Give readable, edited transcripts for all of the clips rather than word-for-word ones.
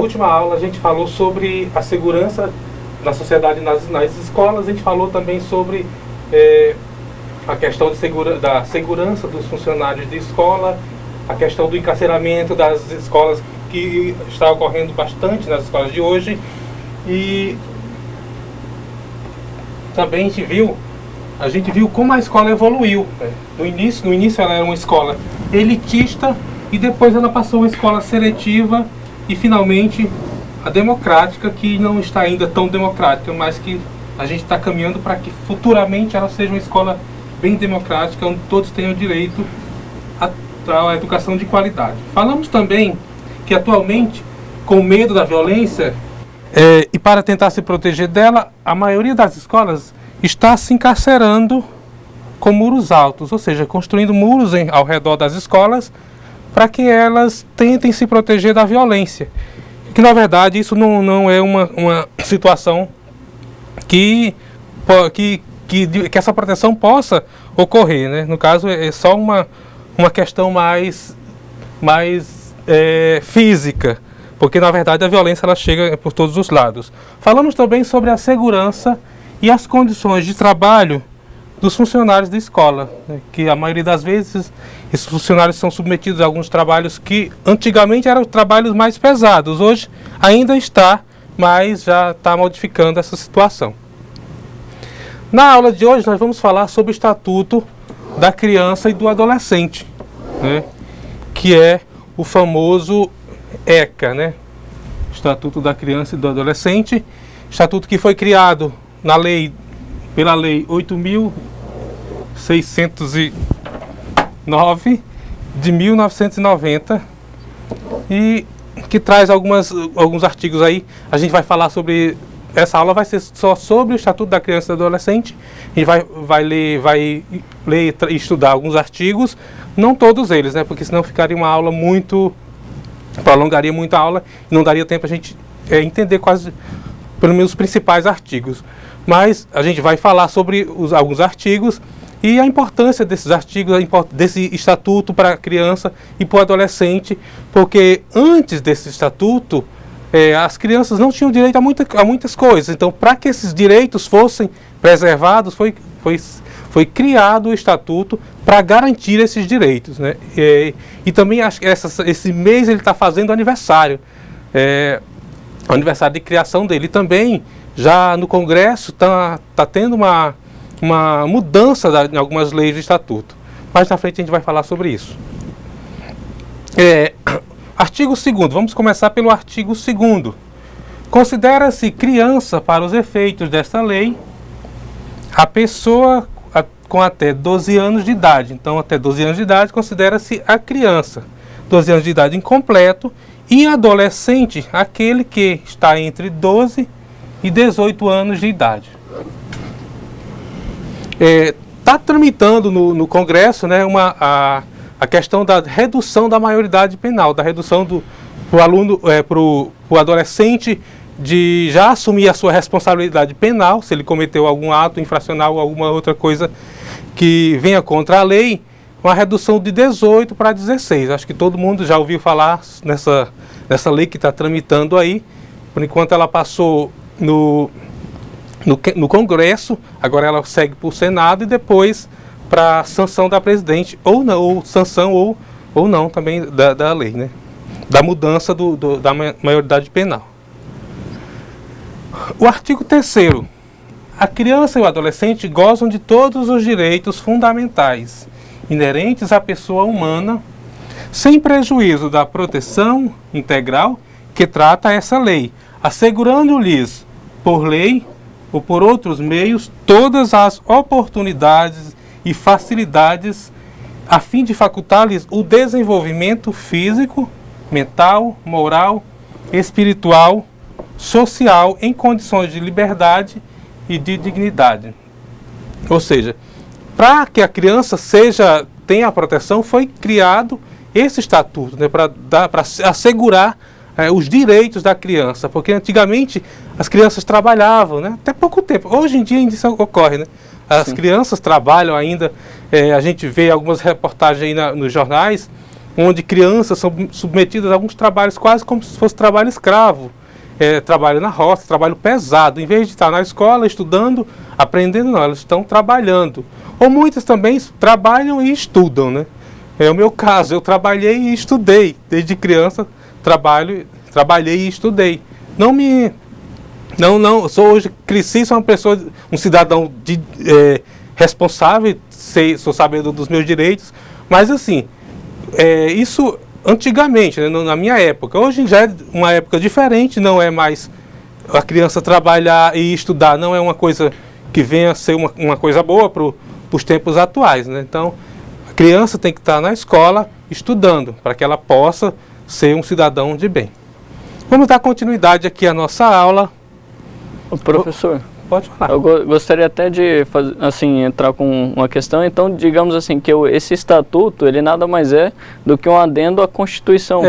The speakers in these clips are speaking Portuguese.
última aula a gente falou sobre a segurança na sociedade e nas escolas. A gente falou também sobre a questão da segurança dos funcionários de escola, a questão do encarceramento das escolas, que está ocorrendo bastante nas escolas de hoje. E também a gente viu como a escola evoluiu, né? No início ela era uma escola elitista, e depois ela passou a uma escola seletiva e finalmente a democrática, que não está ainda tão democrática, mas que a gente está caminhando para que futuramente ela seja uma escola bem democrática, onde todos tenham direito à educação de qualidade. Falamos também que atualmente, com medo da violência, e para tentar se proteger dela, a maioria das escolas está se encarcerando com muros altos, ou seja, construindo muros ao redor das escolas para que elas tentem se proteger da violência. Que na verdade isso não é uma situação que essa proteção possa ocorrer, né? No caso é só uma questão mais física, porque na verdade a violência ela chega por todos os lados. Falamos também sobre a segurança e as condições de trabalho dos funcionários da escola, né? Que a maioria das vezes esses funcionários são submetidos a alguns trabalhos que antigamente eram trabalhos mais pesados, hoje ainda está, mas já está modificando essa situação. Na aula de hoje nós vamos falar sobre o Estatuto da Criança e do Adolescente, né? Que é o famoso ECA, né? Estatuto da Criança e do Adolescente, estatuto que foi criado pela Lei 8.609 de 1990 e que traz alguns artigos aí. A gente vai falar sobre, essa aula vai ser só sobre o Estatuto da Criança e do Adolescente. A gente vai ler e estudar alguns artigos, não todos eles, né? Porque senão ficaria uma aula prolongaria muito a aula e não daria tempo a gente entender quase, pelo menos, os principais artigos. Mas a gente vai falar sobre alguns artigos e a importância desses artigos, desse estatuto para a criança e para o adolescente, porque antes desse estatuto, as crianças não tinham direito a muitas coisas. Então, para que esses direitos fossem preservados, foi criado o estatuto para garantir esses direitos, né? E também acho que esse mês ele está fazendo aniversário, aniversário de criação dele. E também, já no Congresso, está tendo uma mudança em algumas leis do Estatuto. Mais na frente a gente vai falar sobre isso. Artigo 2º, vamos começar pelo artigo 2º. Considera-se criança, para os efeitos desta lei, a pessoa com até 12 anos de idade. Então, até 12 anos de idade considera-se a criança. 12 anos de idade incompleto, e adolescente, aquele que está entre 12 e 18 anos de idade. Está tramitando no Congresso, né, a questão da redução da maioridade penal, da redução para o adolescente de já assumir a sua responsabilidade penal, se ele cometeu algum ato infracional ou alguma outra coisa que venha contra a lei, uma redução de 18 para 16. Acho que todo mundo já ouviu falar nessa lei que está tramitando aí. Por enquanto ela passou no Congresso, agora ela segue para o Senado e depois para sanção da presidente, ou não, ou sanção ou não também da lei, né? Da mudança da maioridade penal. O artigo 3º. A criança e o adolescente gozam de todos os direitos fundamentais inerentes à pessoa humana, sem prejuízo da proteção integral que trata essa lei, assegurando-lhes, por lei ou por outros meios, todas as oportunidades e facilidades a fim de facultar-lhes o desenvolvimento físico, mental, moral, espiritual, social, em condições de liberdade e de dignidade. Ou seja, para que a criança tenha a proteção, foi criado esse estatuto, né, para assegurar os direitos da criança, porque antigamente as crianças trabalhavam, né, até pouco tempo. Hoje em dia ainda isso ocorre, né? As Sim. crianças trabalham ainda, a gente vê algumas reportagens aí nos jornais onde crianças são submetidas a alguns trabalhos quase como se fosse trabalho escravo, trabalho na roça, trabalho pesado. Em vez de estar na escola estudando, aprendendo, não, elas estão trabalhando. Ou muitas também trabalham e estudam, né? É o meu caso, eu trabalhei e estudei. Desde criança, trabalhei e estudei. Sou hoje, cresci, sou uma pessoa, um cidadão responsável, sou sabedor dos meus direitos, mas assim, isso antigamente, né, na minha época. Hoje já é uma época diferente, não é mais a criança trabalhar e estudar, não é uma coisa que venha a ser uma coisa boa para os tempos atuais, né? Então, a criança tem que estar na escola estudando, para que ela possa ser um cidadão de bem. Vamos dar continuidade aqui à nossa aula. Professor, pode falar. Eu gostaria até de entrar com uma questão. Então, digamos assim, que esse estatuto, ele nada mais é do que um adendo à Constituição.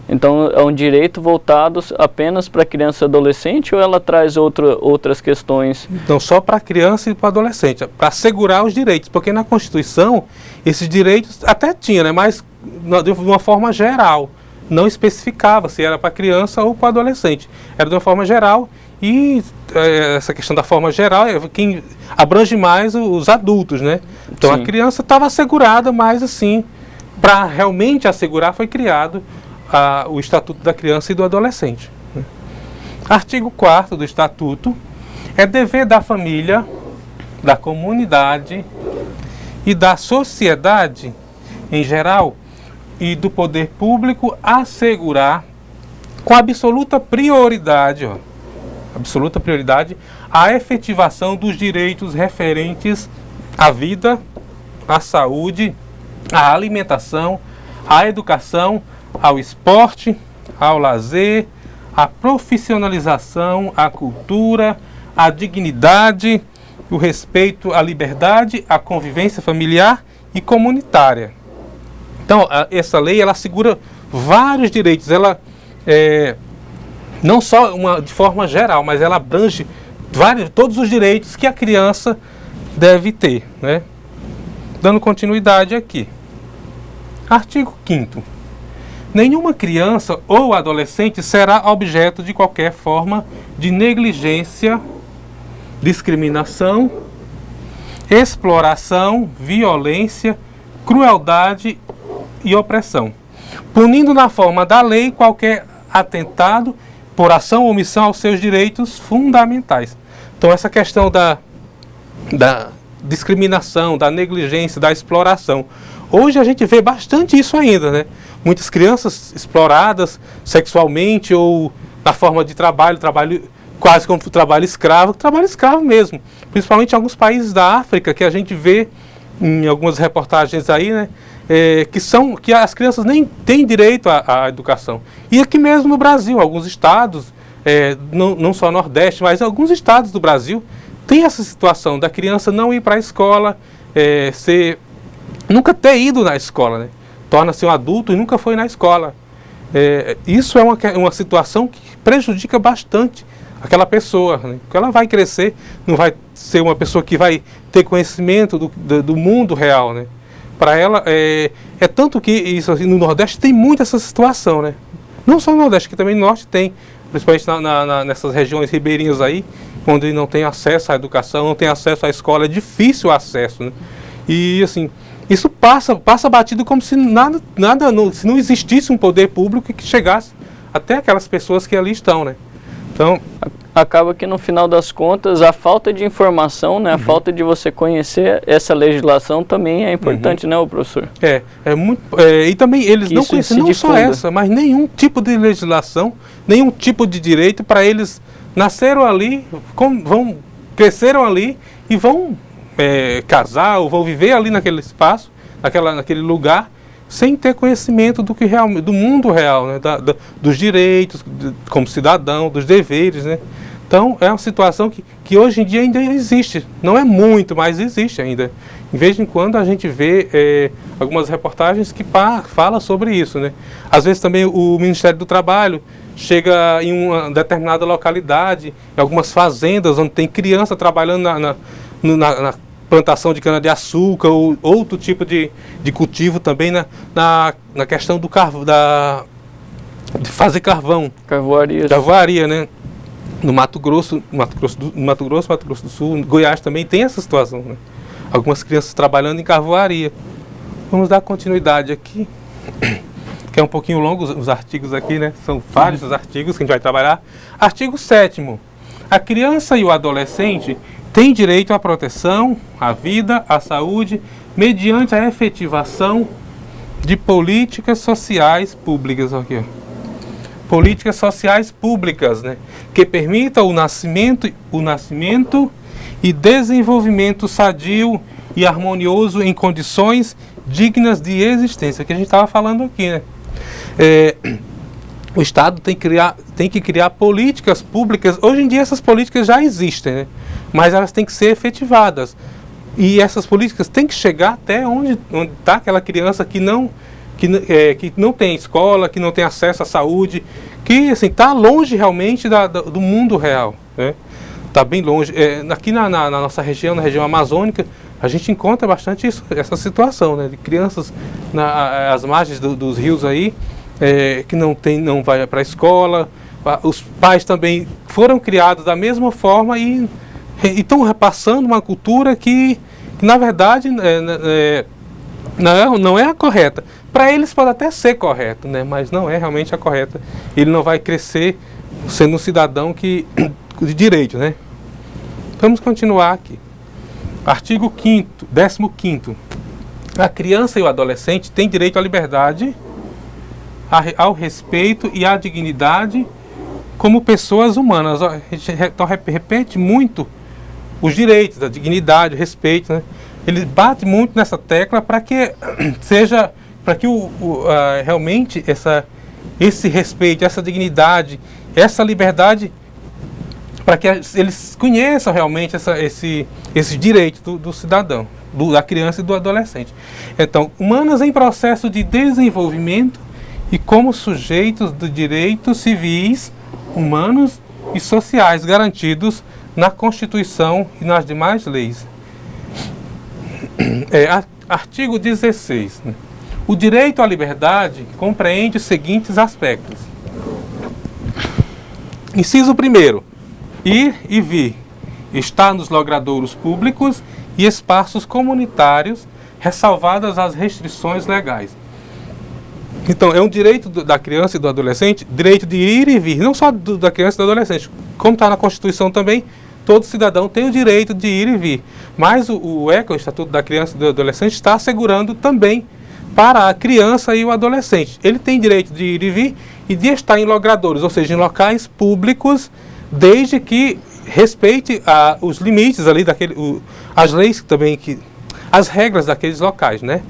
Então, é um direito voltado apenas para criança e adolescente, ou ela traz outras questões? Não, só para criança e para adolescente, para assegurar os direitos, porque na Constituição, esses direitos até tinha, né, mas de uma forma geral, não especificava se era para criança ou para adolescente. Era de uma forma geral. E essa questão da forma geral é quem abrange mais os adultos, né? Então Sim. A criança estava assegurada, mas assim, para realmente assegurar foi criado o Estatuto da Criança e do Adolescente. Né? Artigo 4º do Estatuto: é dever da família, da comunidade e da sociedade em geral e do poder público assegurar com absoluta prioridade, a efetivação dos direitos referentes à vida, à saúde, à alimentação, à educação, ao esporte, ao lazer, à profissionalização, à cultura, à dignidade, o respeito à liberdade, à convivência familiar e comunitária. Então, essa lei, ela assegura vários direitos. Ela não só de forma geral, mas ela abrange todos os direitos que a criança deve ter, né? Dando continuidade aqui. Artigo 5º. Nenhuma criança ou adolescente será objeto de qualquer forma de negligência, discriminação, exploração, violência, crueldade e opressão, punindo na forma da lei qualquer atentado por ação ou omissão aos seus direitos fundamentais. Então, essa questão da discriminação, da negligência, da exploração. Hoje a gente vê bastante isso ainda, né? Muitas crianças exploradas sexualmente ou na forma de trabalho quase como trabalho escravo mesmo. Principalmente em alguns países da África, que a gente vê em algumas reportagens aí, né? Que as crianças nem têm direito à educação. E aqui mesmo no Brasil, alguns estados, não só Nordeste, mas alguns estados do Brasil, tem essa situação da criança não ir para a escola, nunca ter ido na escola, né? Torna-se um adulto e nunca foi na escola. Isso é uma situação que prejudica bastante aquela pessoa, né? Porque ela vai crescer, não vai ser uma pessoa que vai ter conhecimento do mundo real, né? Para ela, tanto que isso assim, no Nordeste tem muito essa situação, né? Não só no Nordeste, que também no Norte tem, principalmente nessas regiões ribeirinhas aí, onde não tem acesso à educação, não tem acesso à escola, é difícil o acesso, né? E assim, isso passa batido como se se não existisse um poder público que chegasse até aquelas pessoas que ali estão, né? Então, acaba que no final das contas a falta de informação, né, a falta de você conhecer essa legislação também é importante, né, professor? E também eles não conhecem não só essa, mas nenhum tipo de legislação, nenhum tipo de direito. Para eles nasceram ali, cresceram ali e vão casar ou vão viver ali naquele espaço, naquele lugar, sem ter conhecimento do mundo real, né? Dos direitos como cidadão, dos deveres, né? Então, é uma situação que hoje em dia ainda existe. Não é muito, mas existe ainda. De vez em quando a gente vê algumas reportagens que falam sobre isso, né? Às vezes também o Ministério do Trabalho chega em uma determinada localidade, em algumas fazendas onde tem criança trabalhando plantação de cana-de-açúcar ou outro tipo de cultivo também na questão do carvão, de fazer carvão. Carvoaria, né? No Mato Grosso do Sul, no Goiás também tem essa situação, né? Algumas crianças trabalhando em carvoaria. Vamos dar continuidade aqui, que é um pouquinho longo os artigos aqui, né? São vários os artigos que a gente vai trabalhar. Artigo 7º. A criança e o adolescente têm direito à proteção, à vida, à saúde, mediante a efetivação de políticas sociais públicas. Aqui, ó. Políticas sociais públicas, né? Que permitam o nascimento e desenvolvimento sadio e harmonioso em condições dignas de existência, que a gente estava falando aqui, né? O Estado tem que criar políticas públicas. Hoje em dia essas políticas já existem, né? Mas elas têm que ser efetivadas. E essas políticas têm que chegar até onde está aquela criança que não tem escola, que não tem acesso à saúde, que assim, está longe realmente do mundo real, né? Está bem longe. Aqui na nossa região, na região amazônica, a gente encontra bastante essa situação, né? De crianças às margens dos rios aí, que não vai para a escola. Os pais também foram criados da mesma forma e estão repassando uma cultura que na verdade não é a correta. Para eles pode até ser correto, né? Mas não é realmente a correta. Ele não vai crescer sendo um cidadão de direito, né? Vamos continuar aqui. Artigo 15º. A criança e o adolescente têm direito à liberdade, ao respeito e à dignidade como pessoas humanas. A gente repete muito os direitos, a dignidade, o respeito, né? Ele bate muito nessa tecla para que realmente esse respeito, essa dignidade, essa liberdade, para que eles conheçam realmente esse direito do cidadão, da criança e do adolescente. Então, humanas em processo de desenvolvimento e como sujeitos de direitos civis, humanos e sociais garantidos na Constituição e nas demais leis. Artigo 16. Né? O direito à liberdade compreende os seguintes aspectos. Inciso 1º. Ir e vir. Estar nos logradouros públicos e espaços comunitários, ressalvadas as restrições legais. Então, é um direito da criança e do adolescente, direito de ir e vir, não só da criança e do adolescente. Como está na Constituição também, todo cidadão tem o direito de ir e vir. Mas o Estatuto da Criança e do Adolescente, está assegurando também para a criança e o adolescente. Ele tem direito de ir e vir e de estar em logradouros, ou seja, em locais públicos, desde que respeite os limites ali as leis também, as regras daqueles locais, né?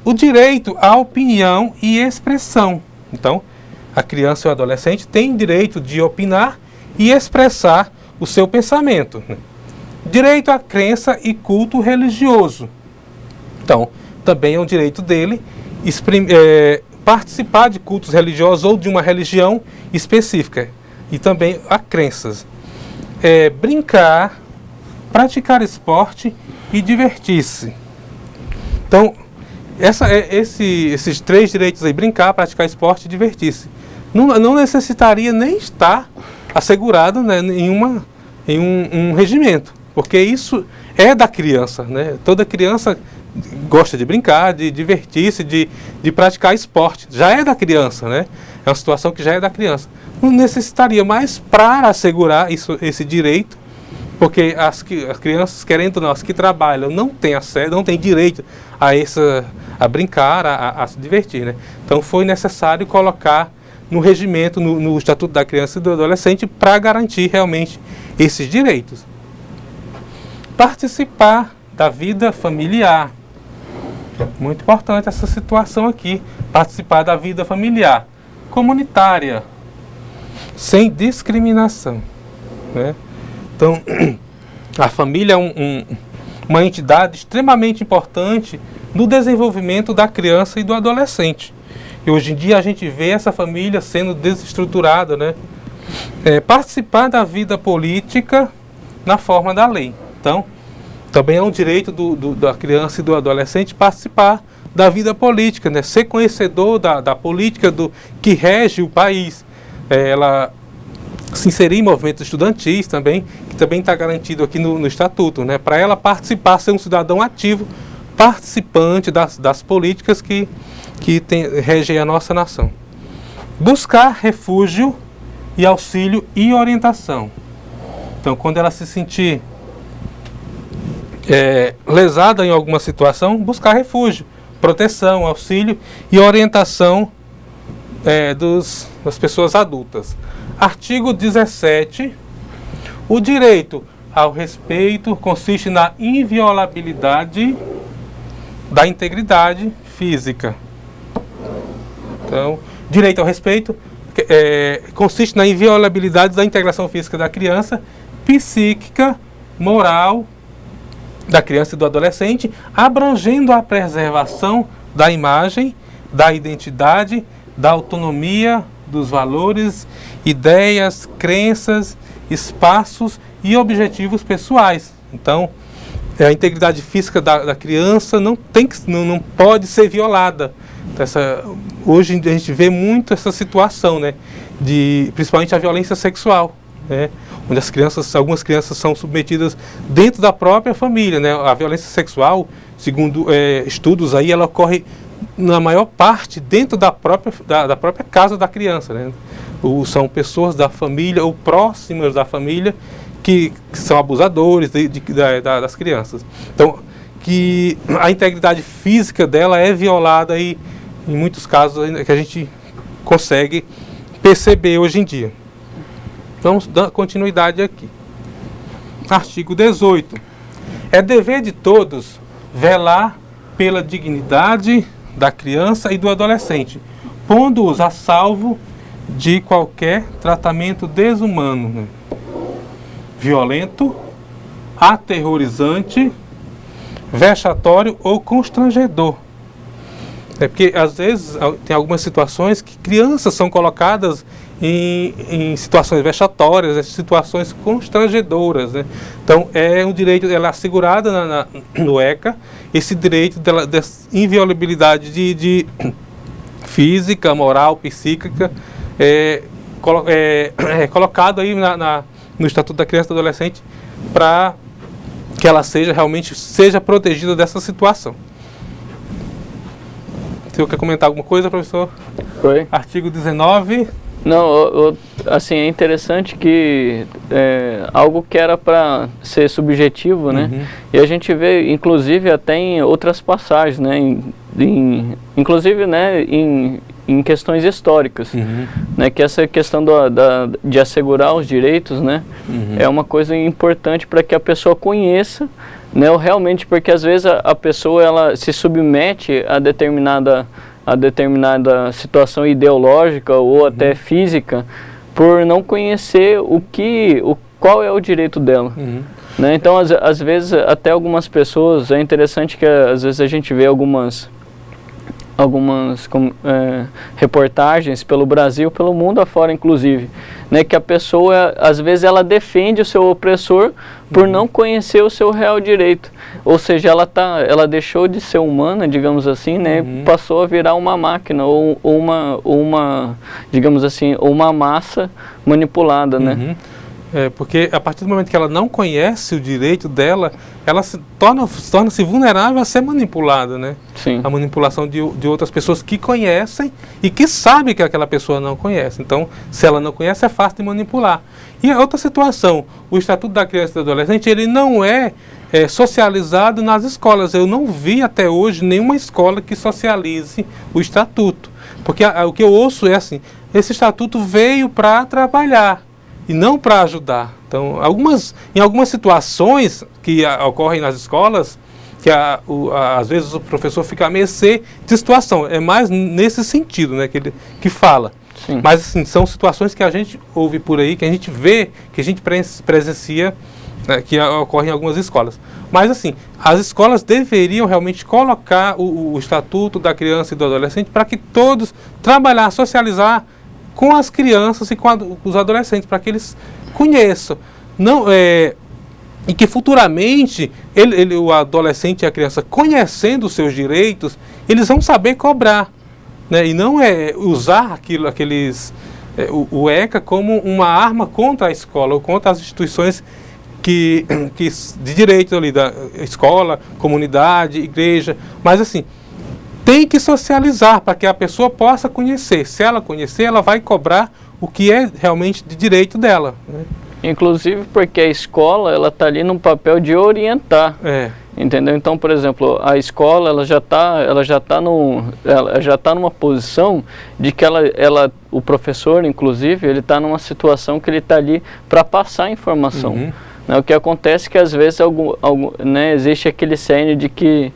O direito à opinião e expressão. Então, a criança e o adolescente têm direito de opinar e expressar o seu pensamento. Né? Direito à crença e culto religioso. Então, também é um direito dele participar de cultos religiosos ou de uma religião específica. E também a crenças. Brincar, praticar esporte e divertir-se. Então, esses 3 direitos aí, brincar, praticar esporte e divertir-se, não necessitaria nem estar assegurado, né, em um regimento, porque isso é da criança, né? Toda criança gosta de brincar, de divertir-se, de praticar esporte, já é da criança, né? É uma situação que já é da criança. Não necessitaria mais para assegurar esse direito, porque as crianças, querendo ou não, as que trabalham, não têm acesso, não têm direito a brincar, a se divertir, né? Então foi necessário colocar no regimento, no Estatuto da Criança e do Adolescente, para garantir realmente esses direitos. Participar da vida familiar. Muito importante essa situação aqui. Participar da vida familiar. Comunitária. Sem discriminação. Né? Então, a família é uma entidade extremamente importante no desenvolvimento da criança e do adolescente. E hoje em dia a gente vê essa família sendo desestruturada, né? Participar da vida política na forma da lei. Então, Também é um direito da criança e do adolescente participar da vida política, né? Ser conhecedor da política que rege o país. Ela se inserir em movimentos estudantis também, que também está garantido aqui no Estatuto, né? Para ela participar, ser um cidadão ativo, participante das políticas que regem a nossa nação. Buscar refúgio e auxílio e orientação. Então, quando ela se sentir lesada em alguma situação, buscar refúgio, proteção, auxílio e orientação das pessoas adultas. Artigo 17. O direito ao respeito consiste na inviolabilidade da integridade física. Então, direito ao respeito consiste na inviolabilidade da integração física da criança, psíquica, moral da criança e do adolescente, abrangendo a preservação da imagem, da identidade, da autonomia, dos valores, ideias, crenças, espaços e objetivos pessoais. Então, a integridade física da criança não pode ser violada. Hoje a gente vê muito essa situação, né, principalmente a violência sexual, né, onde algumas crianças são submetidas dentro da própria família, né. A violência sexual, segundo estudos aí, ela ocorre na maior parte dentro da própria casa da criança, né. São pessoas da família ou próximas da família que são abusadores das crianças. Então, que a integridade física dela é violada e em muitos casos que a gente consegue perceber hoje em dia. Vamos dar continuidade aqui. Artigo 18. É dever de todos velar pela dignidade da criança e do adolescente, pondo-os a salvo de qualquer tratamento desumano, né, violento, aterrorizante, vexatório ou constrangedor. Porque às vezes tem algumas situações que crianças são colocadas em situações vexatórias, situações constrangedoras, né? Então é um direito, ela é assegurada no ECA, esse direito dessa inviolabilidade de física, moral, psíquica, colocado aí no Estatuto da Criança e do Adolescente, para que ela realmente seja protegida dessa situação. Você quer comentar alguma coisa, professor? Oi. Artigo 19. Não, assim, é interessante que algo que era para ser subjetivo, né? Uhum. E a gente vê, inclusive, até em outras passagens, né? Inclusive, né, em questões históricas, uhum, né? Que essa questão de assegurar os direitos, né? Uhum. É uma coisa importante para que a pessoa conheça, né? Realmente, porque às vezes a pessoa ela se submete a determinada situação ideológica ou uhum, até física por não conhecer qual é o direito dela. Uhum. Né? Então, às vezes, até algumas pessoas, é interessante que às vezes a gente vê algumas reportagens pelo Brasil, pelo mundo afora, inclusive, né, que a pessoa, às vezes, ela defende o seu opressor por uhum, não conhecer o seu real direito. Ou seja, ela deixou de ser humana, digamos assim, né, uhum, passou a virar uma máquina ou uma, digamos assim, uma massa manipulada, né? Uhum. Porque a partir do momento que ela não conhece o direito dela, ela torna-se vulnerável a ser manipulada, né? Sim. A manipulação de outras pessoas que conhecem e que sabem que aquela pessoa não conhece. Então, se ela não conhece, é fácil de manipular. E a outra situação, o Estatuto da Criança e do Adolescente, ele não é socializado nas escolas. Eu não vi até hoje nenhuma escola que socialize o Estatuto. Porque o que eu ouço é assim, esse Estatuto veio para atrapalhar e não para ajudar. Então, em algumas situações que ocorrem nas escolas, que às vezes o professor fica a mercê de situação. É mais nesse sentido, né, que fala. Sim. Mas assim, são situações que a gente ouve por aí, que a gente vê, que a gente presencia, né, que ocorrem em algumas escolas. Mas assim, as escolas deveriam realmente colocar o Estatuto da Criança e do Adolescente para que todos trabalhar, socializar com as crianças e com os adolescentes, para que eles conheçam. Não, e que futuramente o adolescente e a criança, conhecendo os seus direitos, eles vão saber cobrar, né? E não usar o ECA como uma arma contra a escola ou contra as instituições de direito ali, da escola, comunidade, igreja. Mas assim, tem que socializar para que a pessoa possa conhecer. Se ela conhecer, ela vai cobrar o que é realmente de direito dela, né? Inclusive porque a escola, ela está ali no papel de orientar, entendeu? Então, por exemplo, a escola, ela já tá numa posição de que o professor, inclusive, ele está numa situação que ele está ali para passar informação. Né? O que acontece é que às vezes né, existe aquele cerne de que,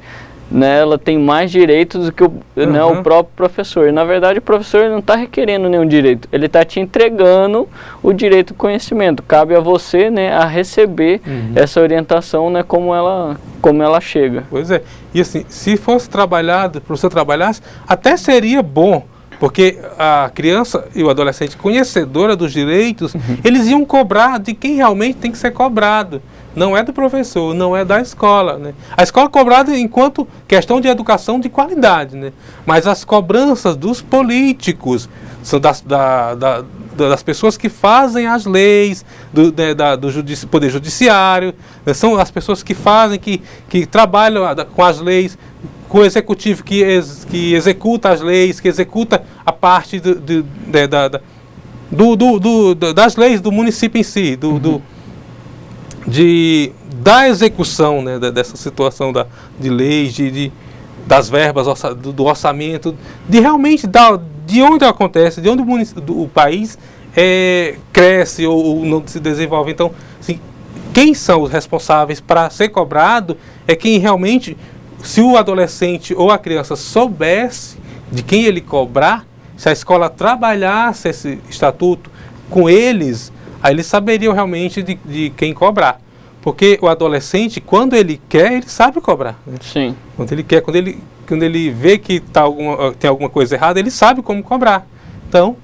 né, ela tem mais direitos do que né, o próprio professor. E, na verdade, o professor não está requerendo nenhum direito. Ele está te entregando o direito do conhecimento. Cabe a você, né, a receber essa orientação, né, como ela chega. Pois é. E assim, se fosse trabalhado, o professor trabalhasse, até seria bom, porque a criança e o adolescente conhecedora dos direitos, eles iam cobrar de quem realmente tem que ser cobrado. Não é do professor, não é da escola, né? A escola é cobrada enquanto questão de educação de qualidade, né? Mas as cobranças dos políticos, são das pessoas que fazem as leis, do Poder Judiciário, né? São as pessoas que fazem, que trabalham com as leis, com o executivo que executa as leis, que executa a parte das leis do município em si, da execução, né, dessa situação de leis, das verbas, do orçamento, de realmente de onde acontece, de onde o país cresce ou não se desenvolve. Então, assim, quem são os responsáveis para ser cobrado é quem realmente, se o adolescente ou a criança soubesse de quem ele cobrar, se a escola trabalhasse esse estatuto com eles, aí eles saberiam realmente de quem cobrar. Porque o adolescente, quando ele quer, ele sabe cobrar, né? Sim. Quando ele quer, quando ele vê que tem alguma coisa errada, ele sabe como cobrar. Então,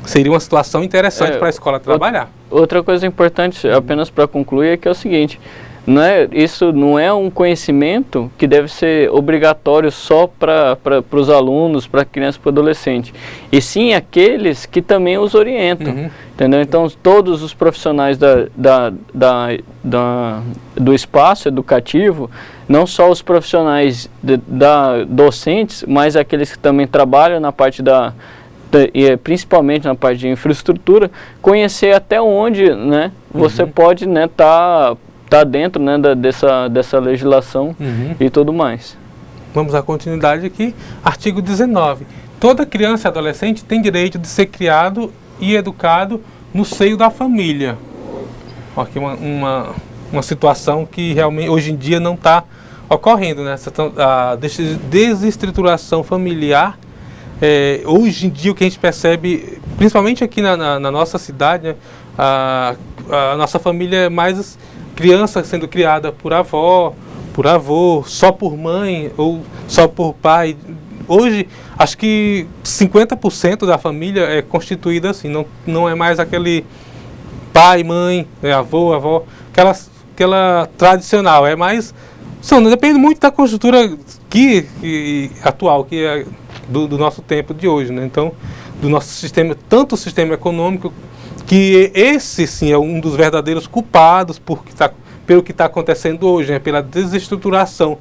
seria uma situação interessante para a escola trabalhar. Outra coisa importante, apenas para concluir, é que é o seguinte: isso não é um conhecimento que deve ser obrigatório só para os alunos, para crianças e para adolescentes, e sim aqueles que também os orientam, entendeu? Então, todos os profissionais do espaço educativo, não só os profissionais docentes, mas aqueles que também trabalham na parte principalmente na parte de infraestrutura, conhecer até onde, né, você pode, né, tá dentro, né, dessa legislação e tudo mais. Vamos à continuidade aqui. Artigo 19. Toda criança e adolescente tem direito de ser criado e educado no seio da família. Aqui uma situação que realmente hoje em dia não está ocorrendo, né? A desestruturação familiar, hoje em dia o que a gente percebe, principalmente aqui na nossa cidade, né, a nossa família é mais criança sendo criada por avó, por avô, só por mãe ou só por pai. Hoje, acho que 50% da família é constituída assim, não é mais aquele pai, mãe, avô, aquela tradicional, é mais... depende muito da conjuntura atual, que é do nosso tempo de hoje, né? Então, do nosso sistema, tanto o sistema econômico, que esse sim é um dos verdadeiros culpados pelo que está acontecendo hoje, né? Pela desestruturação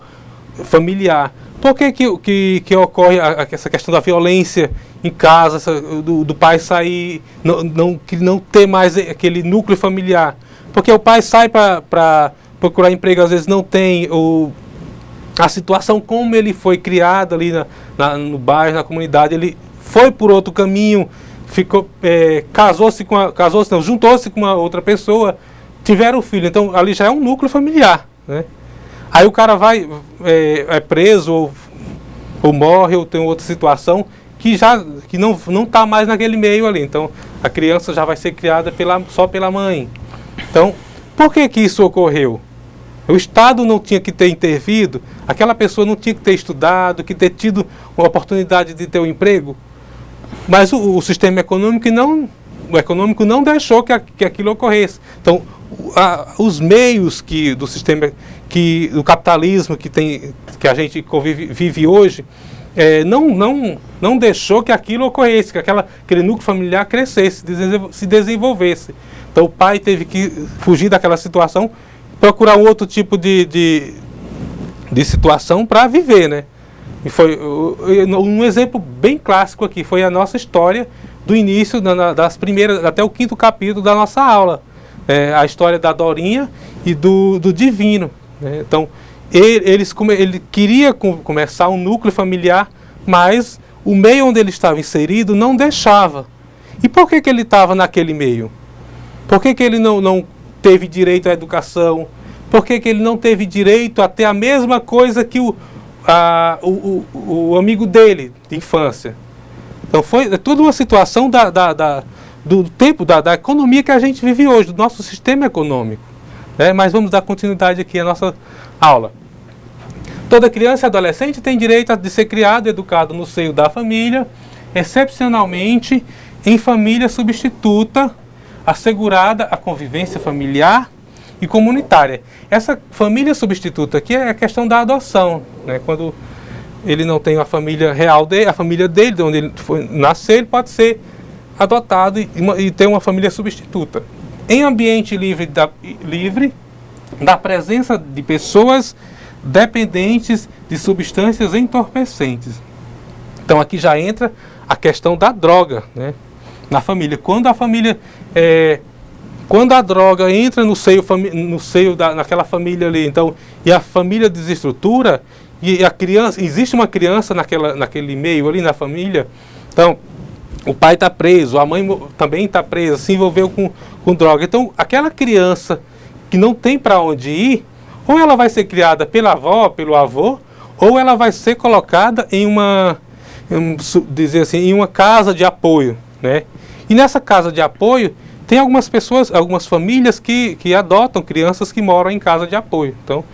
familiar. Por que ocorre essa questão da violência em casa, do pai sair, não ter mais aquele núcleo familiar? Porque o pai sai para procurar emprego, às vezes não tem, ou a situação como ele foi criado ali no bairro, na comunidade, ele foi por outro caminho, juntou-se com uma outra pessoa, tiveram um filho, então ali já é um núcleo familiar, né? Aí o cara é preso ou morre ou tem outra situação que não está mais naquele meio ali, então a criança já vai ser criada só pela mãe. Então, por que isso ocorreu? O Estado não tinha que ter intervido, aquela pessoa não tinha que ter estudado, que ter tido uma oportunidade de ter um emprego, mas o sistema econômico econômico não deixou que aquilo ocorresse. Então, os meios do sistema, do capitalismo que a gente vive hoje, não deixou que aquilo ocorresse, que aquele núcleo familiar crescesse, se desenvolvesse. Então o pai teve que fugir daquela situação, procurar um outro tipo de situação para viver, né? E foi um exemplo bem clássico aqui, foi a nossa história do início, das primeiras, até o 5º capítulo da nossa aula. A história da Dorinha e do Divino, né? Então, ele queria começar um núcleo familiar, mas o meio onde ele estava inserido não deixava. E por que ele estava naquele meio? Por que ele não teve direito à educação? Por que ele não teve direito a ter a mesma coisa que o amigo dele de infância? Então, foi toda uma situação do tempo, da economia que a gente vive hoje, do nosso sistema econômico. Mas vamos dar continuidade aqui à nossa aula. Toda criança e adolescente tem direito de ser criado e educado no seio da família, excepcionalmente em família substituta, assegurada a convivência familiar e comunitária. Essa família substituta aqui é a questão da adoção, né? Quando ele não tem a família real dele, a família dele, de onde ele foi nascer, ele pode ser adotado e ter uma família substituta. Em ambiente livre da presença de pessoas dependentes de substâncias entorpecentes. Então aqui já entra a questão da droga, né, na família. Quando a droga entra no seio naquela família ali, então, e a família desestrutura, e a criança, existe uma criança naquele meio ali na família, então o pai está preso, a mãe também está presa, se envolveu com droga. Então aquela criança que não tem para onde ir, ou ela vai ser criada pela avó, pelo avô, ou ela vai ser colocada em uma casa de apoio, né? E nessa casa de apoio tem algumas pessoas, algumas famílias que adotam crianças que moram em casa de apoio. Então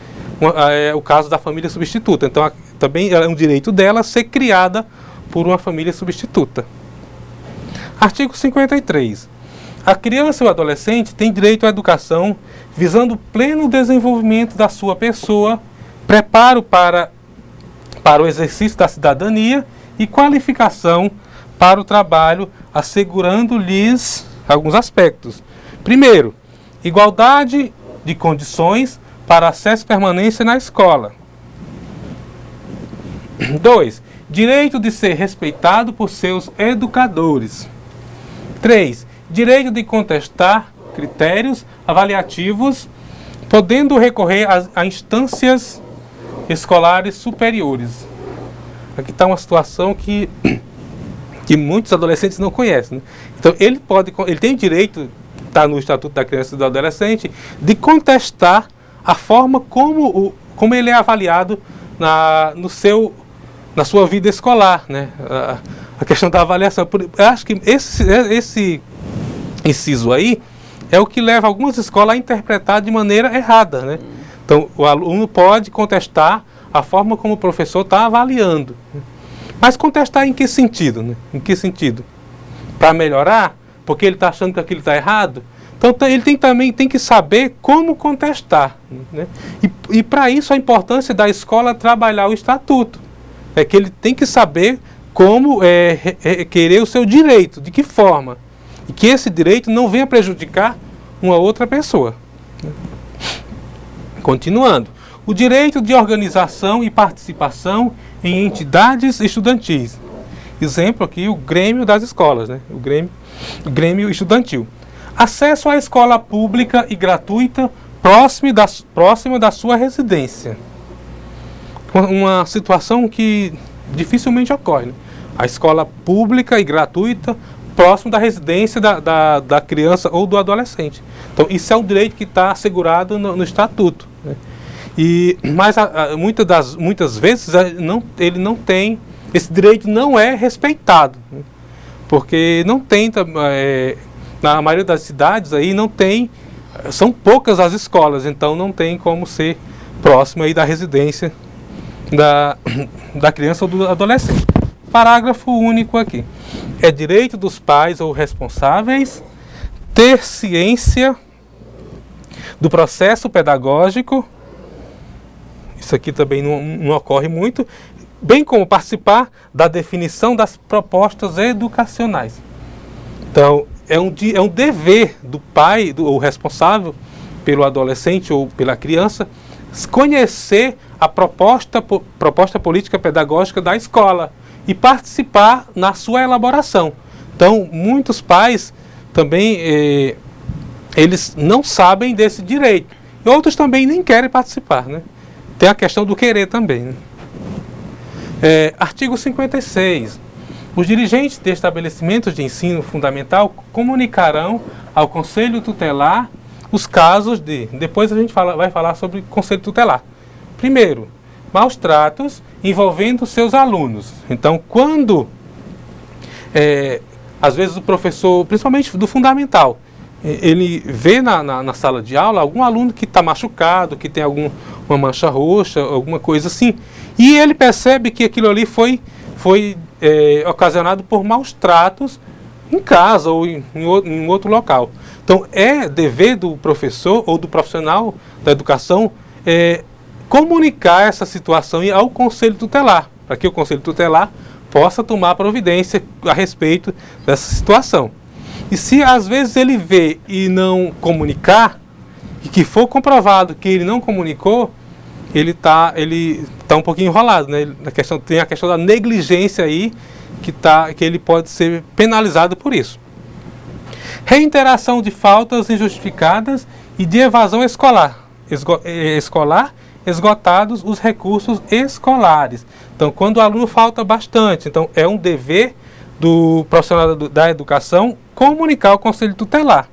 é o caso da família substituta. Então também é um direito dela ser criada por uma família substituta. Artigo 53. A criança ou adolescente tem direito à educação visando o pleno desenvolvimento da sua pessoa, preparo para o exercício da cidadania e qualificação para o trabalho, assegurando-lhes alguns aspectos. Primeiro, igualdade de condições para acesso e permanência na escola. 2. Direito de ser respeitado por seus educadores. 3. Direito de contestar critérios avaliativos, podendo recorrer a instâncias escolares superiores. Aqui está uma situação que muitos adolescentes não conhecem, né? Então ele tem direito, está no Estatuto da Criança e do Adolescente, de contestar a forma como ele é avaliado na sua vida escolar, né? A questão da avaliação. Eu acho que esse inciso aí é o que leva algumas escolas a interpretar de maneira errada, né? Então o aluno pode contestar a forma como o professor está avaliando. Mas contestar em que sentido, né? Em que sentido? Para melhorar? Porque ele está achando que aquilo está errado? Então ele tem que saber como contestar, né? E para isso a importância da escola trabalhar o estatuto. É que ele tem que saber como querer o seu direito, de que forma. E que esse direito não venha prejudicar uma outra pessoa. Continuando. O direito de organização e participação em entidades estudantis. Exemplo aqui, o Grêmio das escolas, né? O Grêmio estudantil. Acesso à escola pública e gratuita próxima da sua residência. Uma situação que dificilmente ocorre, né? A escola pública e gratuita próximo da residência da criança ou do adolescente. Então isso é um direito que está assegurado no Estatuto, né? Mas muitas vezes ele não tem, esse direito não é respeitado, né? Porque não tem, na maioria das cidades aí não tem, são poucas as escolas, então não tem como ser próximo aí da residência da criança ou do adolescente. Parágrafo único aqui. É direito dos pais ou responsáveis ter ciência do processo pedagógico, isso aqui também não ocorre muito, bem como participar da definição das propostas educacionais. Então, é um dever do pai, ou responsável pelo adolescente ou pela criança, conhecer a proposta política pedagógica da escola e participar na sua elaboração. Então, muitos pais também, eles não sabem desse direito. E outros também nem querem participar, né? Tem a questão do querer também, né? Artigo 56. Os dirigentes de estabelecimentos de ensino fundamental comunicarão ao Conselho Tutelar os casos de... Depois a gente vai falar sobre Conselho Tutelar. Primeiro, maus tratos envolvendo seus alunos. Então, quando... às vezes o professor, principalmente do fundamental, ele vê na sala de aula algum aluno que está machucado, que tem uma mancha roxa, alguma coisa assim, e ele percebe que aquilo ali foi ocasionado por maus tratos em casa ou em outro local. Então, é dever do professor ou do profissional da educação comunicar essa situação ao Conselho Tutelar, para que o Conselho Tutelar possa tomar providência a respeito dessa situação. E se às vezes ele vê e não comunicar, e que for comprovado que ele não comunicou, ele tá um pouquinho enrolado, né? Tem a questão da negligência aí, que ele pode ser penalizado por isso. Reiteração de faltas injustificadas e de evasão escolar. Esgotados os recursos escolares. Então, quando o aluno falta bastante, então é um dever do profissional da educação comunicar ao Conselho Tutelar.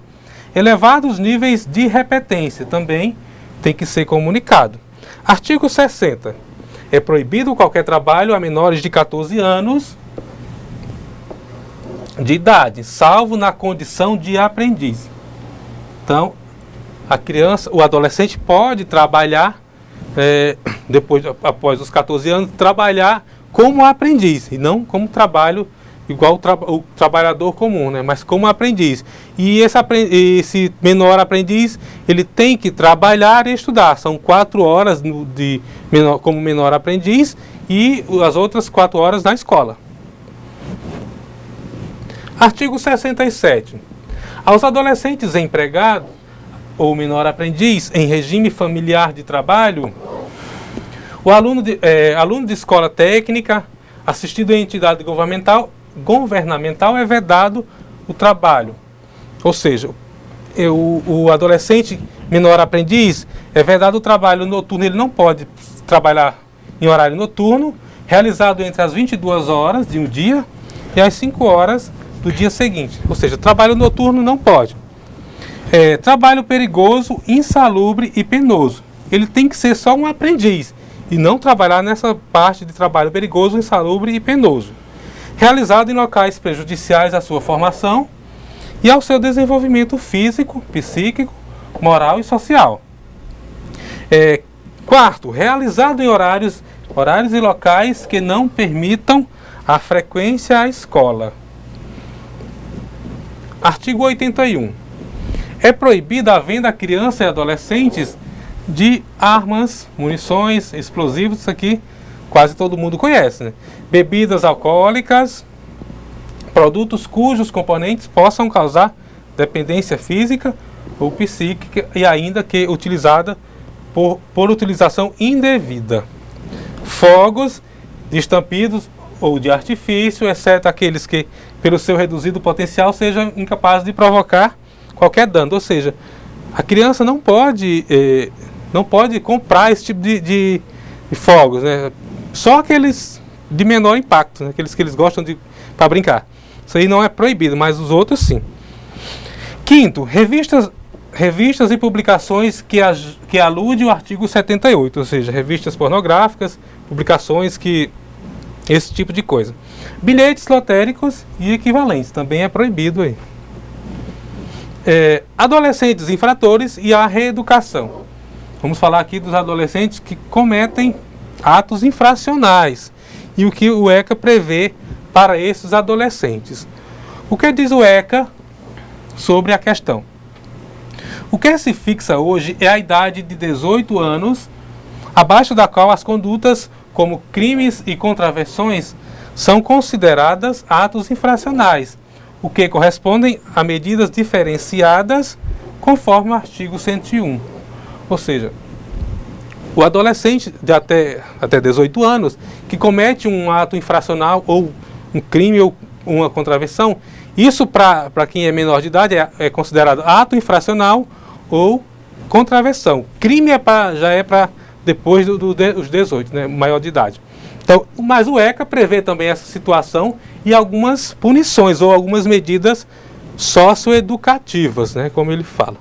Elevados níveis de repetência também tem que ser comunicado. Artigo 60. É proibido qualquer trabalho a menores de 14 anos de idade, salvo na condição de aprendiz. Então, o adolescente pode trabalhar, após os 14 anos, trabalhar como aprendiz, e não como trabalho igual o trabalhador comum, né? Mas como aprendiz. E esse menor aprendiz, ele tem que trabalhar e estudar. São 4 horas como menor aprendiz e as outras 4 horas na escola. Artigo 67. Aos adolescentes empregados ou menor aprendiz em regime familiar de trabalho, o aluno de escola técnica, assistido em entidade governamental é vedado o trabalho. Ou seja, o adolescente menor aprendiz é vedado o trabalho noturno, ele não pode trabalhar em horário noturno, realizado entre as 22 horas de um dia e as 5 horas do dia seguinte. Ou seja, trabalho noturno não pode. Trabalho perigoso, insalubre e penoso. Ele tem que ser só um aprendiz e não trabalhar nessa parte de trabalho perigoso, insalubre e penoso. Realizado em locais prejudiciais à sua formação e ao seu desenvolvimento físico, psíquico, moral e social. Quarto, realizado em horários e locais que não permitam a frequência à escola. Artigo 81. É proibida a venda a crianças e adolescentes de armas, munições, explosivos, isso aqui quase todo mundo conhece, né? Bebidas alcoólicas, produtos cujos componentes possam causar dependência física ou psíquica e ainda que utilizada por utilização indevida. Fogos, de estampidos ou de artifício, exceto aqueles que, pelo seu reduzido potencial, sejam incapazes de provocar qualquer dano. Ou seja, a criança não pode comprar esse tipo de fogos, né? Só aqueles de menor impacto, né? Aqueles que eles gostam para brincar. Isso aí não é proibido, mas os outros sim. Quinto, revistas e publicações que aludem ao artigo 78, ou seja, revistas pornográficas, publicações esse tipo de coisa. Bilhetes lotéricos e equivalentes, também é proibido aí. Adolescentes infratores e a reeducação. Vamos falar aqui dos adolescentes que cometem atos infracionais e o que o ECA prevê para esses adolescentes. O que diz o ECA sobre a questão? O que se fixa hoje é a idade de 18 anos, abaixo da qual as condutas como crimes e contravenções são consideradas atos infracionais, o que correspondem a medidas diferenciadas conforme o artigo 101. Ou seja, o adolescente de até 18 anos que comete um ato infracional ou um crime ou uma contravenção, isso para quem é menor de idade é considerado ato infracional ou contravenção. Crime já é para depois dos 18, né, maior de idade. Então, mas o ECA prevê também essa situação e algumas punições ou algumas medidas socioeducativas, né, como ele fala.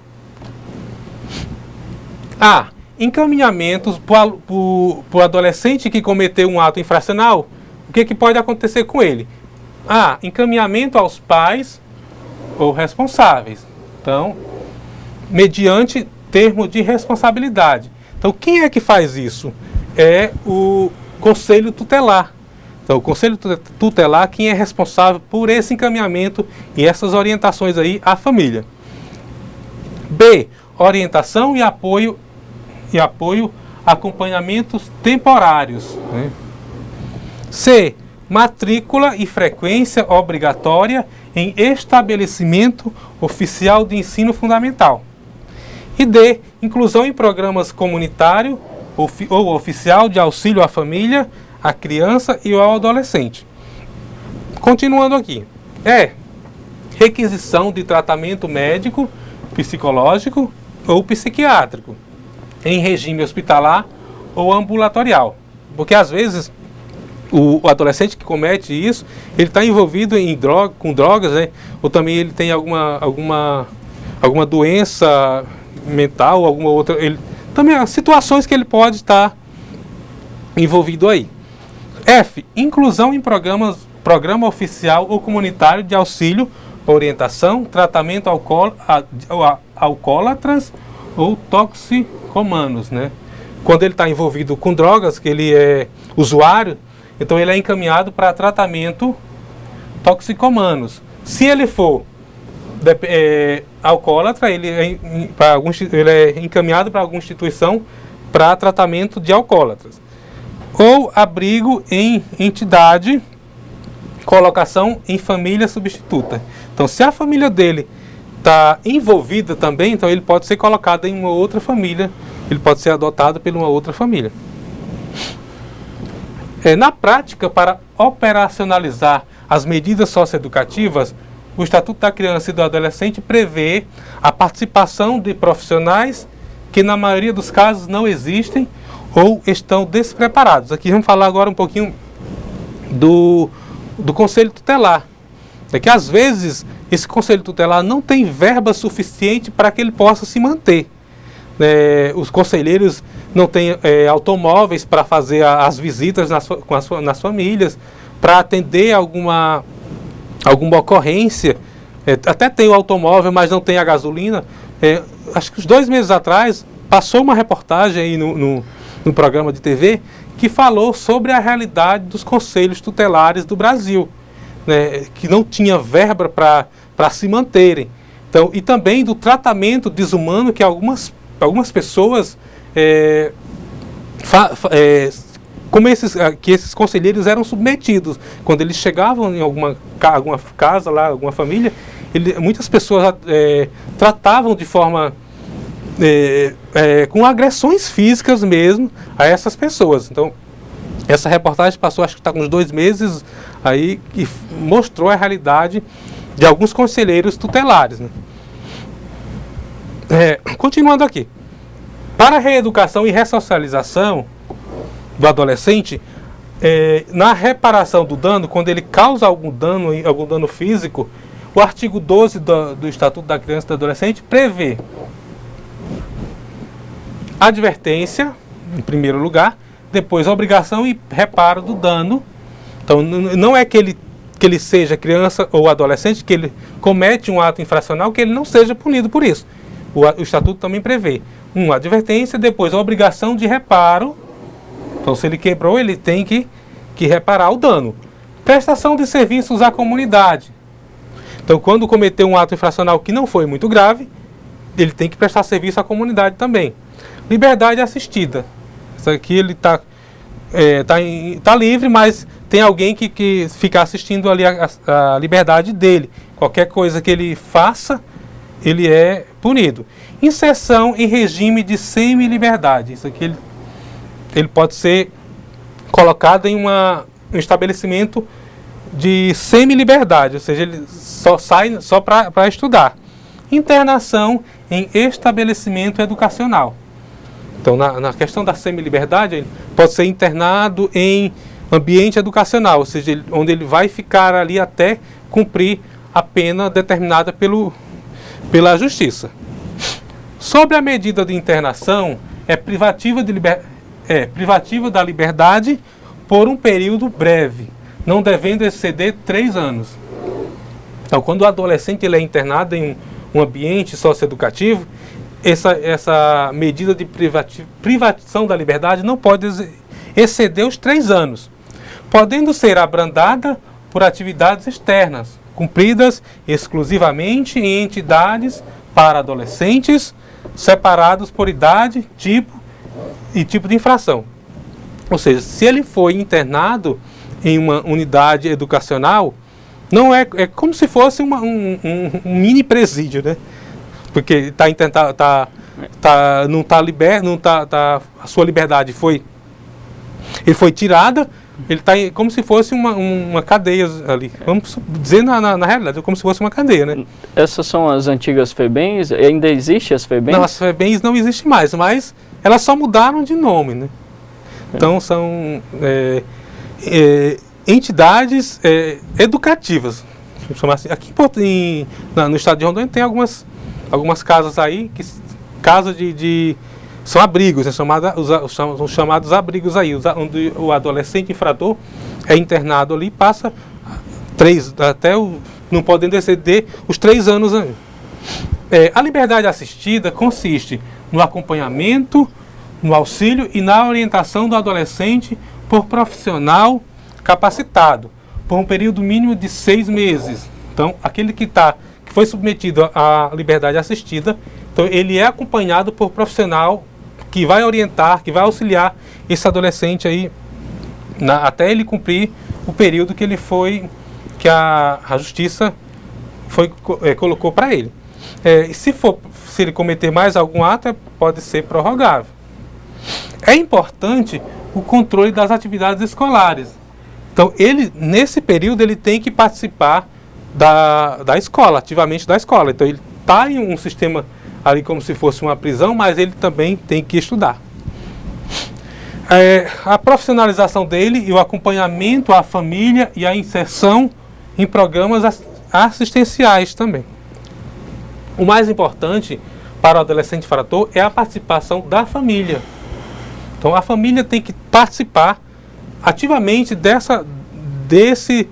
Encaminhamentos para o adolescente que cometeu um ato infracional, o que pode acontecer com ele? Encaminhamento aos pais ou responsáveis. Então, mediante termo de responsabilidade. Então, quem é que faz isso? É o Conselho Tutelar. Então, o Conselho Tutelar, quem é responsável por esse encaminhamento e essas orientações aí à família. B, orientação e apoio a acompanhamentos temporários. Né? C, matrícula e frequência obrigatória em estabelecimento oficial de ensino fundamental. E D, inclusão em programas comunitário ou oficial de auxílio à família, à criança e ao adolescente. Continuando aqui. Requisição de tratamento médico, psicológico ou psiquiátrico, em regime hospitalar ou ambulatorial. Porque às vezes o adolescente que comete isso, ele está envolvido com drogas, né? Ou também ele tem alguma doença mental, alguma outra. Também há situações que ele pode estar envolvido aí. F, inclusão em programa oficial ou comunitário de auxílio, orientação, tratamento alcoólatras ou toxicomanos, né? Quando ele está envolvido com drogas, que ele é usuário, então ele é encaminhado para tratamento toxicomanos. Se ele for alcoólatra, ele é encaminhado para alguma instituição para tratamento de alcoólatras. Ou abrigo em entidade, colocação em família substituta. Então, se a família dele está envolvida também, então ele pode ser colocado em uma outra família, ele pode ser adotado por uma outra família. Na prática, para operacionalizar as medidas socioeducativas, o Estatuto da Criança e do Adolescente prevê a participação de profissionais que, na maioria dos casos, não existem ou estão despreparados. Aqui vamos falar agora um pouquinho do Conselho Tutelar. É que, às vezes, esse Conselho Tutelar não tem verba suficiente para que ele possa se manter. Os conselheiros não têm automóveis para fazer as visitas nas famílias, para atender alguma ocorrência. Até tem o automóvel, mas não tem a gasolina. Acho que uns 2 meses atrás passou uma reportagem aí no programa de TV que falou sobre a realidade dos conselhos tutelares do Brasil, né, que não tinha verba para se manterem. Então, e também do tratamento desumano que algumas pessoas que esses conselheiros eram submetidos. Quando eles chegavam em alguma casa lá, alguma família, muitas pessoas tratavam de forma com agressões físicas mesmo a essas pessoas. Então, essa reportagem passou, acho que está com uns 2 meses aí, que mostrou a realidade de alguns conselheiros tutelares, né? Continuando aqui. Para a reeducação e ressocialização do adolescente, na reparação do dano, quando ele causa algum dano físico, o artigo 12 do Estatuto da Criança e do Adolescente prevê advertência, em primeiro lugar, depois obrigação e reparo do dano. Então, não é que ele seja criança ou adolescente, que ele comete um ato infracional, que ele não seja punido por isso. O Estatuto também prevê uma advertência, depois a obrigação de reparo. Então, se ele quebrou, ele tem que reparar o dano. Prestação de serviços à comunidade. Então, quando cometeu um ato infracional que não foi muito grave, ele tem que prestar serviço à comunidade também. Liberdade assistida. Isso aqui ele tá livre, mas tem alguém que fica assistindo ali a liberdade dele. Qualquer coisa que ele faça, ele é punido. Inserção em regime de semi-liberdade. Isso aqui ele pode ser colocado em um estabelecimento de semi-liberdade, ou seja, ele só sai só para estudar. Internação em estabelecimento educacional. Então, na questão da semi-liberdade, ele pode ser internado em ambiente educacional, ou seja, onde ele vai ficar ali até cumprir a pena determinada pela justiça. Sobre a medida de internação, é privativa da liberdade por um período breve, não devendo exceder 3 anos. Então, quando o adolescente ele é internado em um ambiente socioeducativo, essa medida de privação da liberdade não pode exceder os 3 anos, podendo ser abrandada por atividades externas, cumpridas exclusivamente em entidades para adolescentes, separados por idade, tipo de infração. Ou seja, se ele foi internado em uma unidade educacional, não é como se fosse um mini presídio, né? Porque a sua liberdade ele foi tirada, ele está como se fosse uma cadeia ali. Vamos dizer na realidade, como se fosse uma cadeia, né? Essas são as antigas FEBEMs? Ainda existem as FEBEMs? Não, as FEBEMs não existem mais, mas elas só mudaram de nome, né? Então são entidades educativas, vamos chamar assim. Aqui no estado de Rondônia tem algumas casas aí, casas são abrigos, né, são chamados abrigos aí, onde o adolescente infrator é internado ali, passa não podem exceder os 3 anos. A liberdade assistida consiste no acompanhamento, no auxílio e na orientação do adolescente por profissional capacitado, por um período mínimo de 6 meses. Então, aquele que foi submetido à liberdade assistida, então ele é acompanhado por profissional que vai orientar, que vai auxiliar esse adolescente aí até ele cumprir o período que a justiça colocou para ele. Se ele cometer mais algum ato, pode ser prorrogável. É importante o controle das atividades escolares. Então, nesse período, ele tem que participar da escola, ativamente da escola. Então, ele está em um sistema ali como se fosse uma prisão, mas ele também tem que estudar. A profissionalização dele e o acompanhamento à família e a inserção em programas assistenciais também. O mais importante para o adolescente infrator é a participação da família. Então, a família tem que participar ativamente desse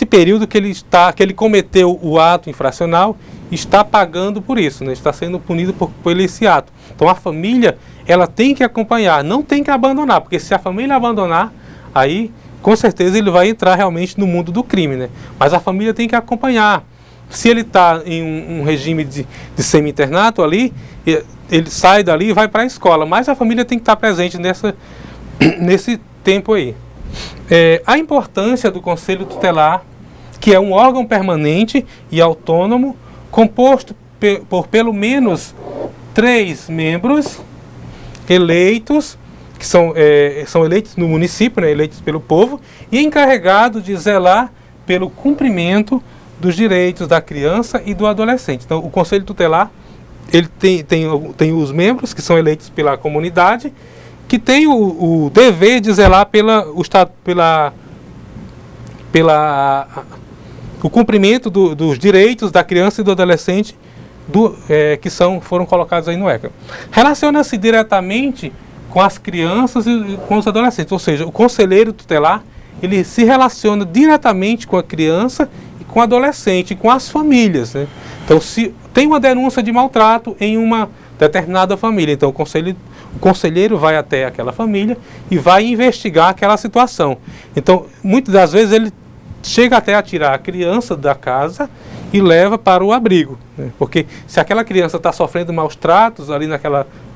período que ele cometeu o ato infracional, está pagando por isso, né? Está sendo punido por esse ato. Então, a família ela tem que acompanhar, não tem que abandonar, porque se a família abandonar, aí com certeza ele vai entrar realmente no mundo do crime, né? Mas a família tem que acompanhar. Se ele está em um regime de semi-internato ali, ele sai dali e vai para a escola, mas a família tem que estar presente nesse tempo aí. A importância do Conselho Tutelar, que é um órgão permanente e autônomo, composto por pelo menos 3 membros eleitos, que são eleitos no município, né, eleitos pelo povo, e encarregado de zelar pelo cumprimento dos direitos da criança e do adolescente. Então, o Conselho Tutelar ele tem os membros que são eleitos pela comunidade, que tem o dever de zelar o cumprimento dos direitos da criança e do adolescente foram colocados aí no ECA. Relaciona-se diretamente com as crianças e com os adolescentes, ou seja, o conselheiro tutelar ele se relaciona diretamente com a criança e com o adolescente, e com as famílias, né? Então, se tem uma denúncia de maltrato em uma determinada família, então o conselheiro vai até aquela família e vai investigar aquela situação. Então, muitas das vezes ele chega até a tirar a criança da casa e leva para o abrigo, né? Porque se aquela criança está sofrendo maus tratos ali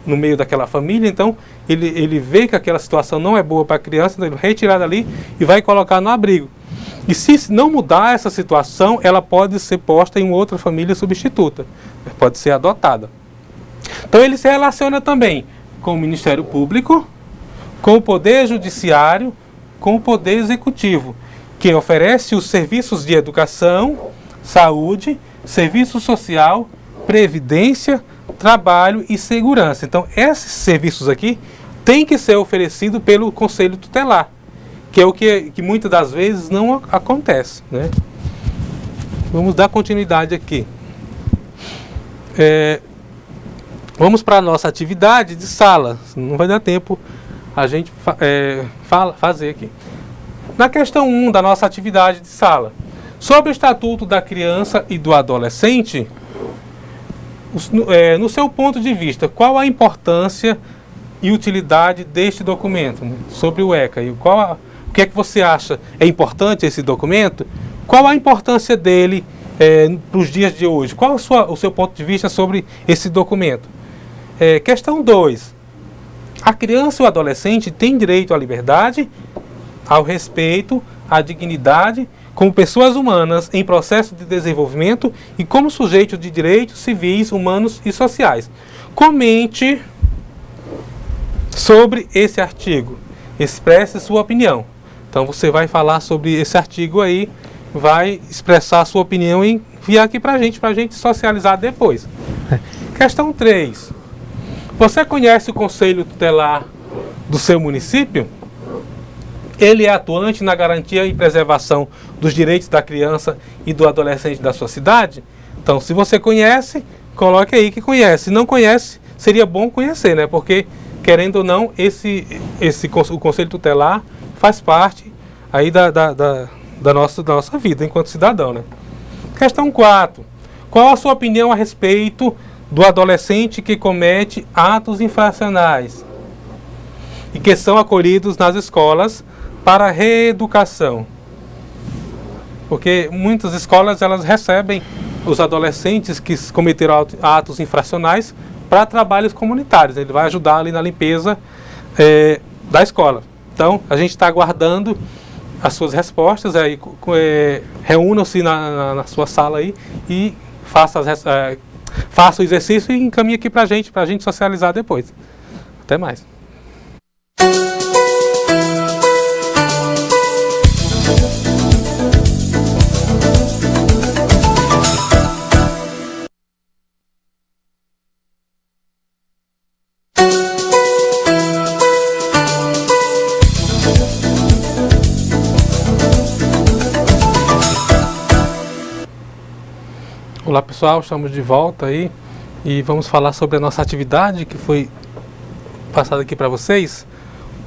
no meio daquela família, então ele vê que aquela situação não é boa para a criança, então ele retira dali e vai colocar no abrigo. E se não mudar essa situação, ela pode ser posta em outra família substituta, pode ser adotada. Então ele se relaciona também com o Ministério Público, com o Poder Judiciário, com o Poder Executivo, que oferece os serviços de educação, saúde, serviço social, previdência, trabalho e segurança. Então esses serviços aqui têm que ser oferecidos pelo Conselho Tutelar, que é o que muitas das vezes não acontece, né? Vamos dar continuidade aqui. Vamos para a nossa atividade de sala. Não vai dar tempo a gente fazer aqui. Na questão 1 da nossa atividade de sala, sobre o Estatuto da Criança e do Adolescente, no seu ponto de vista, qual a importância e utilidade deste documento, né? Sobre o ECA? E o que é que você acha é importante esse documento? Qual a importância dele para os dias de hoje? Qual o seu ponto de vista sobre esse documento? Questão 2. A criança e o adolescente têm direito à liberdade, ao respeito, à dignidade, como pessoas humanas em processo de desenvolvimento e como sujeitos de direitos civis, humanos e sociais. Comente sobre esse artigo. Expresse sua opinião. Então você vai falar sobre esse artigo aí, vai expressar a sua opinião e enviar aqui para a gente socializar depois. Questão 3. Você conhece o Conselho Tutelar do seu município? Ele é atuante na garantia e preservação dos direitos da criança e do adolescente da sua cidade? Então, se você conhece, coloque aí que conhece. Se não conhece, seria bom conhecer, né? Porque, querendo ou não, o Conselho Tutelar faz parte aí da nossa vida enquanto cidadão, né? Questão 4. Qual a sua opinião a respeito do adolescente que comete atos infracionais e que são acolhidos nas escolas para reeducação? Porque muitas escolas elas recebem os adolescentes que cometeram atos infracionais para trabalhos comunitários. Ele vai ajudar ali na limpeza da escola. Então, a gente está aguardando as suas respostas. Aí, reúnam-se na sua sala aí e faça o exercício e encaminhe aqui para a gente socializar depois. Até mais. Olá pessoal, estamos de volta aí e vamos falar sobre a nossa atividade que foi passada aqui para vocês.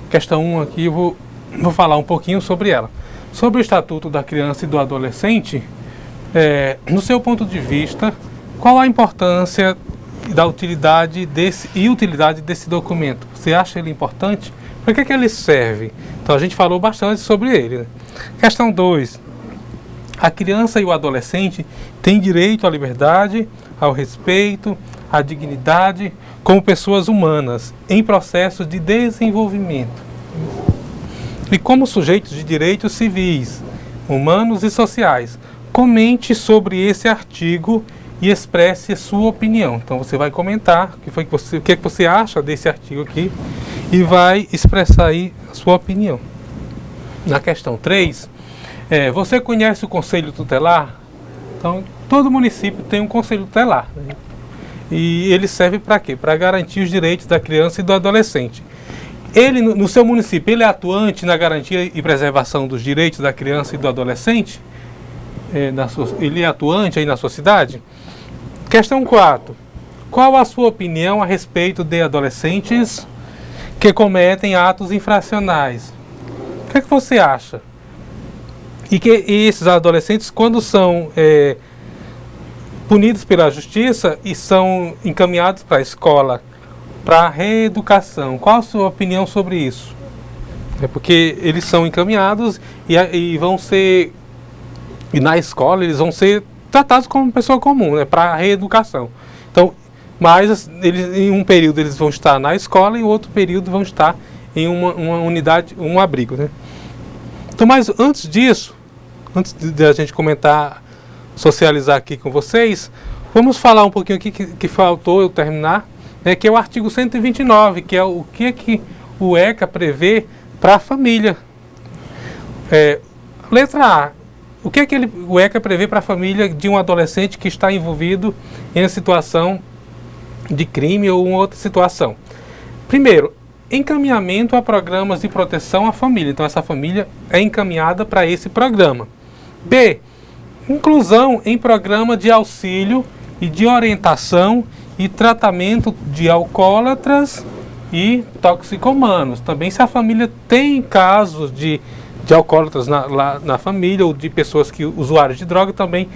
Questão 1 aqui, eu vou falar um pouquinho sobre ela. Sobre o Estatuto da Criança e do Adolescente, no seu ponto de vista, qual a importância da utilidade desse documento? Você acha ele importante? Para que ele serve? Então a gente falou bastante sobre ele, né? Questão 2. A criança e o adolescente têm direito à liberdade, ao respeito, à dignidade, como pessoas humanas, em processo de desenvolvimento. E como sujeitos de direitos civis, humanos e sociais. Comente sobre esse artigo e expresse sua opinião. Então você vai comentar o que você acha desse artigo aqui e vai expressar aí a sua opinião. Na questão 3, você conhece o Conselho Tutelar? Então, todo município tem um Conselho Tutelar, né? E ele serve para quê? Para garantir os direitos da criança e do adolescente. Ele, no seu município, ele é atuante na garantia e preservação dos direitos da criança e do adolescente? Ele é atuante aí na sua cidade? Questão 4. Qual a sua opinião a respeito de adolescentes que cometem atos infracionais? O que você acha? E que esses adolescentes, quando são punidos pela justiça e são encaminhados para a escola, para a reeducação, qual a sua opinião sobre isso? Porque eles são encaminhados e vão ser, e na escola eles vão ser tratados como pessoa comum, né, para reeducação. Então, mas eles, em um período eles vão estar na escola e em outro período vão estar em uma unidade, um abrigo, né. Então, mas antes disso, antes de a gente comentar, socializar aqui com vocês, vamos falar um pouquinho aqui que faltou eu terminar, né, que é o artigo 129, que é o que o ECA prevê para a família. Letra A. O que o ECA prevê para a família de um adolescente que está envolvido em uma situação de crime ou outra situação? Primeiro, encaminhamento a programas de proteção à família. Então, essa família é encaminhada para esse programa. B, inclusão em programa de auxílio e de orientação e tratamento de alcoólatras e toxicomanos. Também, se a família tem casos de alcoólatras na família ou de pessoas usuários de droga, também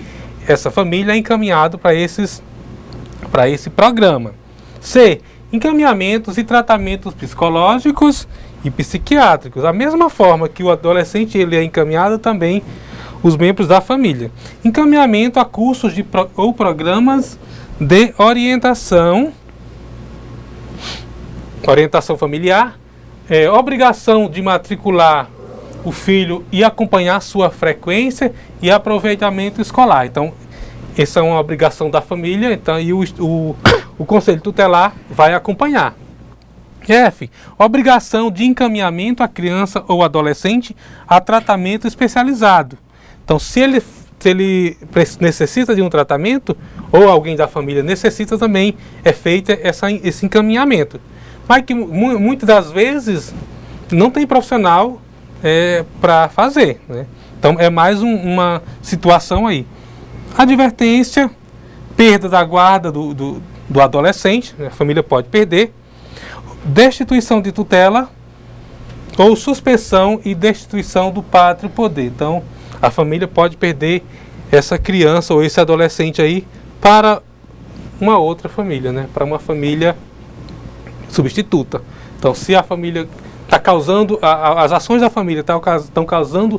essa família é encaminhada para esse programa. C, encaminhamentos e tratamentos psicológicos e psiquiátricos. Da mesma forma que o adolescente ele é encaminhado, também os membros da família. Encaminhamento a cursos ou programas de orientação familiar, obrigação de matricular o filho e acompanhar sua frequência e aproveitamento escolar. Então, essa é uma obrigação da família, então, e o Conselho Tutelar vai acompanhar. F, obrigação de encaminhamento à criança ou adolescente a tratamento especializado. Então, se ele necessita de um tratamento, ou alguém da família necessita também, é feito esse encaminhamento. Mas que muitas das vezes não tem profissional para fazer, né? Então é mais uma situação aí. Advertência, perda da guarda do adolescente, né? A família pode perder. Destituição de tutela ou suspensão e destituição do pátrio poder. Então a família pode perder essa criança ou esse adolescente aí para uma outra família, né? Para uma família substituta. Então, se a família está causando, as ações da família estão causando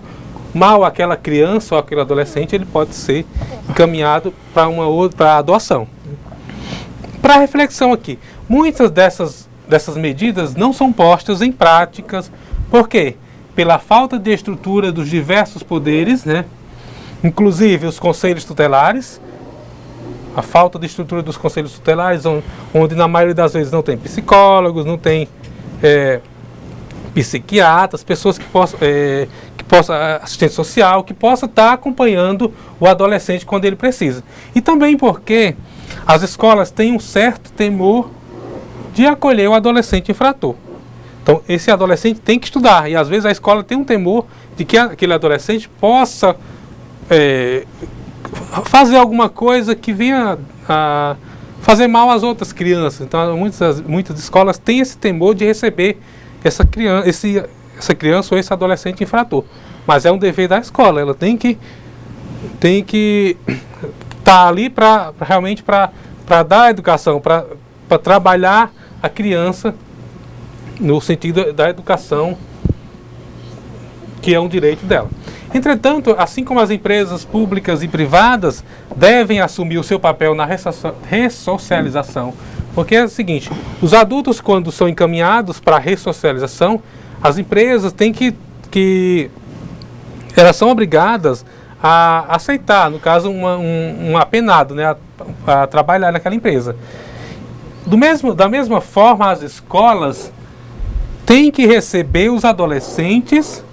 mal àquela criança ou àquele adolescente, ele pode ser encaminhado para uma outra adoção. Para reflexão aqui, muitas dessas medidas não são postas em práticas. Por quê? Pela falta de estrutura dos diversos poderes, né? Inclusive os conselhos tutelares, a falta de estrutura dos conselhos tutelares, onde na maioria das vezes não tem psicólogos, não tem psiquiatras, pessoas que possam, assistente social, que possa estar acompanhando o adolescente quando ele precisa. E também porque as escolas têm um certo temor de acolher o adolescente infrator. Então, esse adolescente tem que estudar, e às vezes a escola tem um temor de que aquele adolescente possa fazer alguma coisa que venha a fazer mal às outras crianças. Então, muitas escolas têm esse temor de receber essa criança ou esse adolescente infrator. Mas é um dever da escola, ela tem que estar ali realmente para dar educação, para trabalhar a criança no sentido da educação, que é um direito dela. Entretanto, assim como as empresas públicas e privadas devem assumir o seu papel na ressocialização, porque é o seguinte, os adultos, quando são encaminhados para a ressocialização, as empresas têm elas são obrigadas a aceitar, no caso, um apenado, né, a trabalhar naquela empresa. Da mesma forma, as escolas têm que receber os adolescentes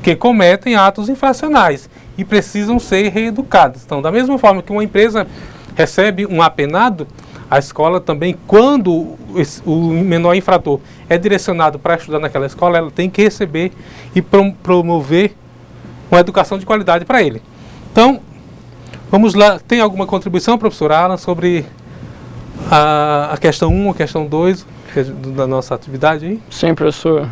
que cometem atos infracionais e precisam ser reeducados. Então, da mesma forma que uma empresa recebe um apenado, a escola também, quando o menor infrator é direcionado para estudar naquela escola, ela tem que receber e promover uma educação de qualidade para ele. Então, vamos lá. Tem alguma contribuição, professor Alan, sobre a questão 1, a questão 2 da nossa atividade aí? Sim, professor.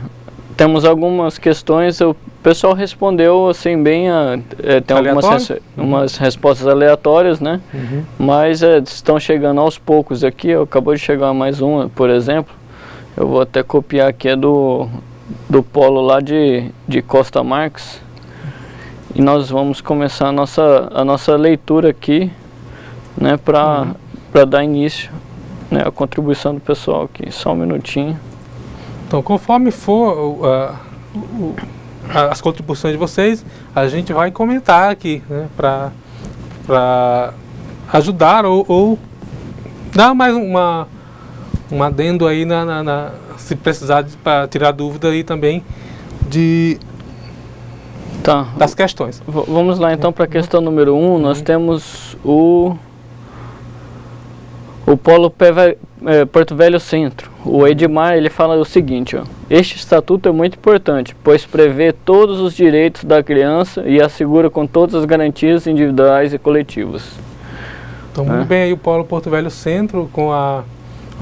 Temos algumas questões, o pessoal respondeu assim bem, tem umas respostas aleatórias, né? Uhum. Mas estão chegando aos poucos aqui, acabou de chegar mais uma, por exemplo. Eu vou até copiar aqui, do Polo lá de Costa Marques. E nós vamos começar a nossa leitura aqui, né, para dar início, né, à contribuição do pessoal aqui. Só um minutinho. Então, conforme for as contribuições de vocês, a gente vai comentar aqui, né, para ajudar ou dar mais um adendo aí se precisar para tirar dúvida aí também das questões. Vamos lá então para a questão número 1. Nós temos o Polo Porto Velho Centro. O Edmar, ele fala o seguinte, ó: este estatuto é muito importante, pois prevê todos os direitos da criança e assegura com todas as garantias individuais e coletivas. Então, muito bem aí o Polo Porto Velho Centro, com a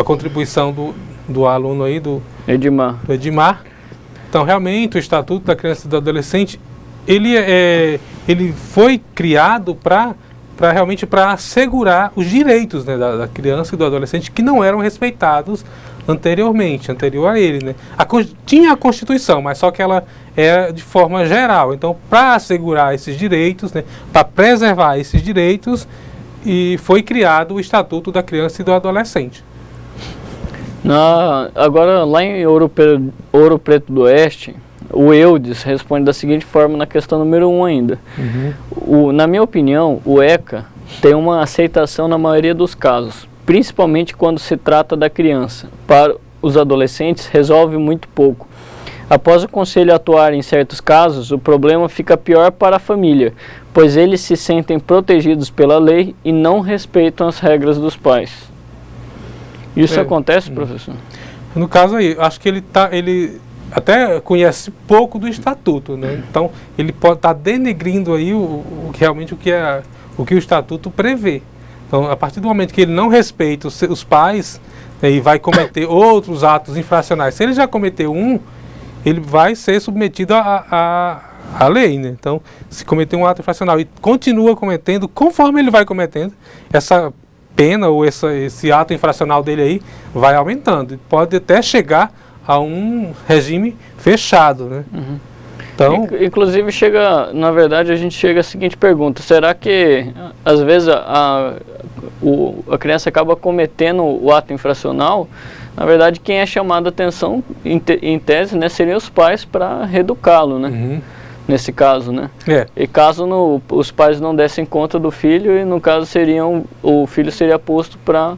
contribuição do aluno aí, do Edmar. Então, realmente, o Estatuto da Criança e do Adolescente, ele foi criado realmente para assegurar os direitos, né, da criança e do adolescente que não eram respeitados anterior a ele, né? Tinha a Constituição, mas só que ela é de forma geral. Então, para assegurar esses direitos, né, para preservar esses direitos, e foi criado o Estatuto da Criança e do Adolescente. Agora, lá em Ouro Preto do Oeste, o Eudes responde da seguinte forma na questão número 1 ainda. Na minha opinião, o ECA tem uma aceitação na maioria dos casos, principalmente quando se trata da criança. Para os adolescentes, resolve muito pouco. Após o conselho atuar em certos casos, o problema fica pior para a família, pois eles se sentem protegidos pela lei e não respeitam as regras dos pais. Isso acontece, professor? No caso aí, acho que ele até conhece pouco do Estatuto, né? Então, ele pode estar denegrindo aí realmente o que o Estatuto prevê. Então, a partir do momento que ele não respeita os pais, né, e vai cometer outros atos infracionais, se ele já cometeu ele vai ser submetido à lei, né? Então, se cometer um ato infracional e continua cometendo, conforme ele vai cometendo, essa pena ou esse ato infracional dele aí vai aumentando. Pode até chegar a um regime fechado, né? Então, inclusive na verdade a gente chega à seguinte pergunta: será que às vezes a criança acaba cometendo o ato infracional? Na verdade, quem é chamado a atenção em tese, né, seriam os pais para reeducá-lo, né? Nesse caso, né? E caso os pais não dessem conta do filho, e no caso o filho seria posto para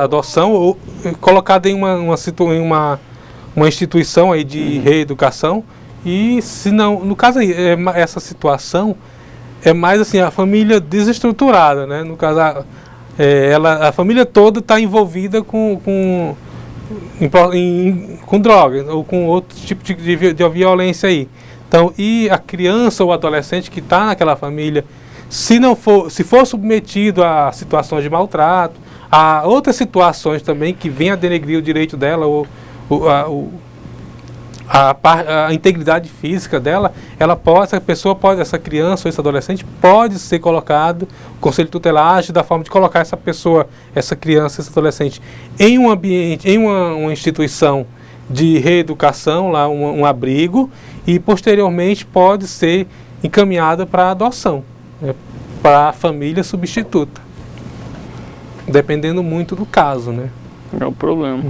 adoção ou colocado em uma instituição aí de reeducação. E se não, no caso aí, essa situação é mais assim, a família desestruturada, né? No caso, a família toda está envolvida com droga ou com outro tipo de violência aí. Então, e a criança ou adolescente que está naquela família, se for submetido a situações de maltrato, a outras situações também que venham a denegrir o direito dela ou a integridade física dela, essa criança ou esse adolescente pode ser colocado, o Conselho Tutelar age da forma de colocar essa criança, esse adolescente em um ambiente, em uma instituição de reeducação, lá um abrigo, e posteriormente pode ser encaminhada para adoção, né, para a família substituta, dependendo muito do caso, né? É o problema.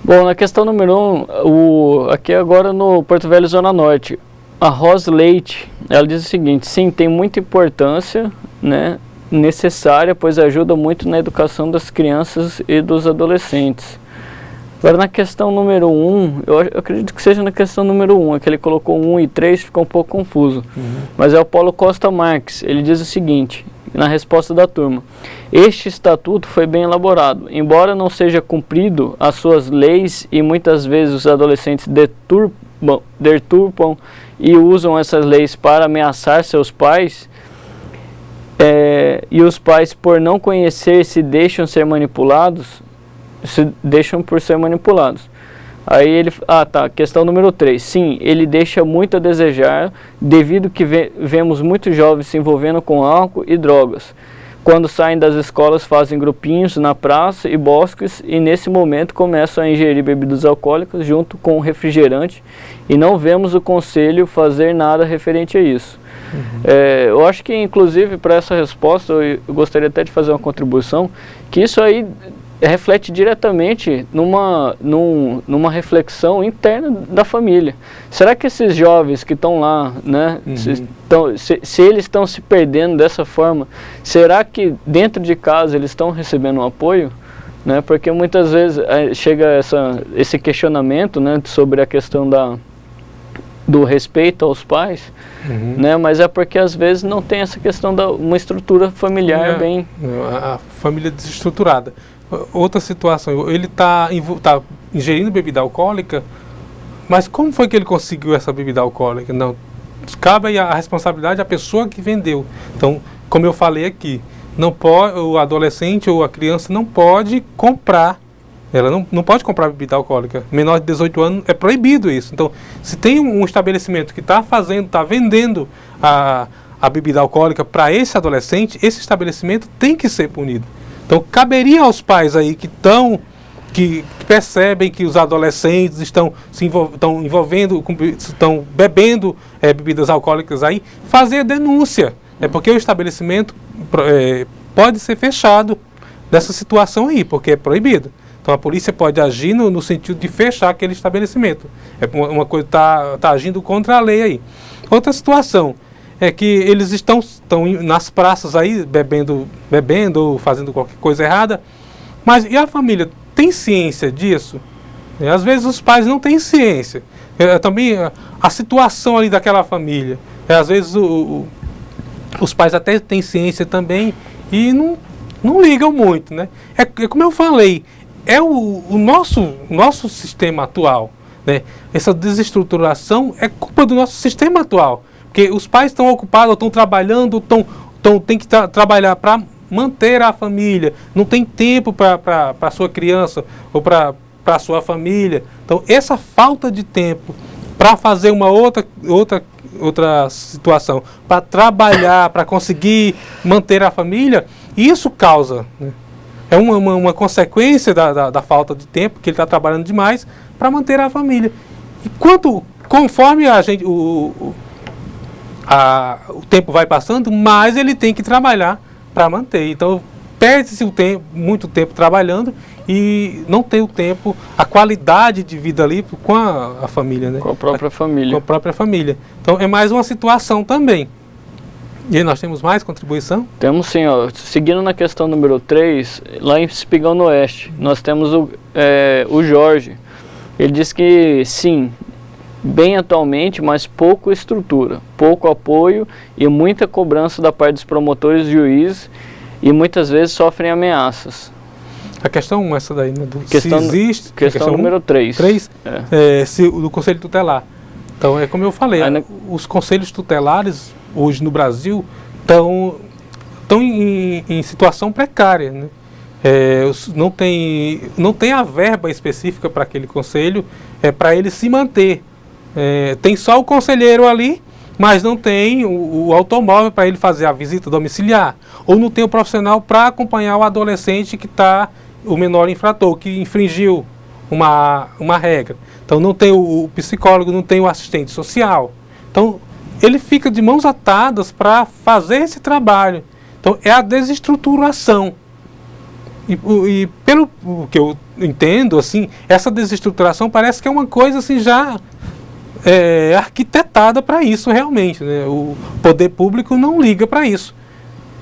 Bom, na questão número 1, aqui agora no Porto Velho Zona Norte, a Ros Leite, ela diz o seguinte: sim, tem muita importância, né, necessária, pois ajuda muito na educação das crianças e dos adolescentes. Agora na questão número 1, eu acredito que seja na questão número 1, é que ele colocou 1 e 3, ficou um pouco confuso. Mas é o Paulo Costa Marques, ele diz o seguinte, na resposta da turma: este estatuto foi bem elaborado, embora não seja cumprido as suas leis e muitas vezes os adolescentes deturpam e usam essas leis para ameaçar seus pais, e os pais, por não conhecer, deixam por ser manipulados. Aí ele, questão número 3, sim, ele deixa muito a desejar, devido que vemos muitos jovens se envolvendo com álcool e drogas, quando saem das escolas fazem grupinhos na praça e bosques e nesse momento começam a ingerir bebidas alcoólicas junto com refrigerante e não vemos o conselho fazer nada referente a isso. Eu acho que inclusive para essa resposta eu gostaria até de fazer uma contribuição, que isso aí reflete diretamente numa reflexão interna da família. Será que esses jovens que estão lá, né, se eles estão se perdendo dessa forma, será que dentro de casa eles estão recebendo um apoio? Né, porque muitas vezes chega esse questionamento, né, sobre a questão do respeito aos pais, né, mas é porque às vezes não tem essa questão uma estrutura familiar bem... A família desestruturada. Outra situação, ele está ingerindo bebida alcoólica, mas como foi que ele conseguiu essa bebida alcoólica? Não, cabe a responsabilidade à pessoa que vendeu. Então, como eu falei aqui, não pode, o adolescente ou a criança não pode comprar, ela não pode comprar bebida alcoólica. Menor de 18 anos é proibido isso. Então, se tem um estabelecimento que está vendendo a bebida alcoólica para esse adolescente, esse estabelecimento tem que ser punido. Então, caberia aos pais aí que percebem que os adolescentes estão envolvendo, estão bebendo bebidas alcoólicas aí, fazer a denúncia. Porque o estabelecimento pode ser fechado dessa situação aí, porque é proibido. Então, a polícia pode agir no sentido de fechar aquele estabelecimento. É uma coisa tá agindo contra a lei aí. Outra situação é que eles estão nas praças aí, bebendo ou fazendo qualquer coisa errada, mas e a família tem ciência disso? Às vezes os pais não têm ciência. Também a situação ali daquela família. Às vezes os pais até têm ciência também e não ligam muito, né? É como eu falei, é o nosso sistema atual, né? Essa desestruturação é culpa do nosso sistema atual. Porque os pais estão ocupados, estão trabalhando, tem que trabalhar para manter a família, não tem tempo para a sua criança ou para a sua família. Então, essa falta de tempo para fazer uma outra situação, para trabalhar, para conseguir manter a família, isso causa, né? É uma consequência da falta de tempo, que ele está trabalhando demais para manter a família. E conforme o tempo vai passando, mais ele tem que trabalhar para manter. Então, perde-se muito tempo trabalhando e não tem o tempo, a qualidade de vida ali com a família, né? Com a própria família. Com a própria família. Então, é mais uma situação também. E aí, nós temos mais contribuição? Temos sim, ó. Seguindo na questão número 3, lá em Espigão no Oeste, nós temos o Jorge. Ele diz que sim, bem atualmente, mas pouco estrutura, pouco apoio e muita cobrança da parte dos promotores e juízes e muitas vezes sofrem ameaças. A questão essa daí, né? Questão, se existe... Questão número 3. Do Conselho Tutelar. Então, é como eu falei, os conselhos tutelares hoje no Brasil estão em situação precária, né? Não tem a verba específica para aquele conselho, para ele se manter. Tem só o conselheiro ali, mas não tem o automóvel para ele fazer a visita domiciliar. Ou não tem o profissional para acompanhar o adolescente que está, o menor infrator, que infringiu uma regra. Então não tem o psicólogo, não tem o assistente social. Então ele fica de mãos atadas para fazer esse trabalho. Então é a desestruturação. E pelo que eu entendo, assim, essa desestruturação parece que é uma coisa assim já arquitetada para isso realmente, né? O poder público não liga para isso.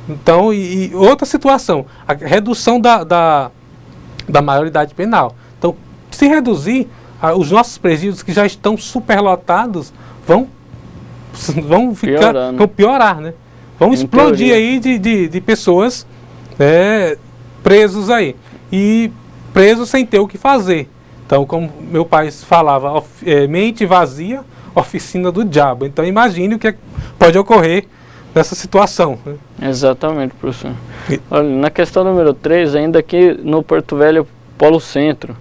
Então, e outra situação, a redução da maioridade penal. Então, se reduzir, os nossos presídios que já estão superlotados vão piorar, né? Vão explodir aí de pessoas presos aí. E presos sem ter o que fazer. Então, como meu pai falava, mente vazia, oficina do diabo. Então, imagine o que pode ocorrer nessa situação, né? Exatamente, professor. Olha, na questão número 3, ainda aqui no Porto Velho, Polo Centro,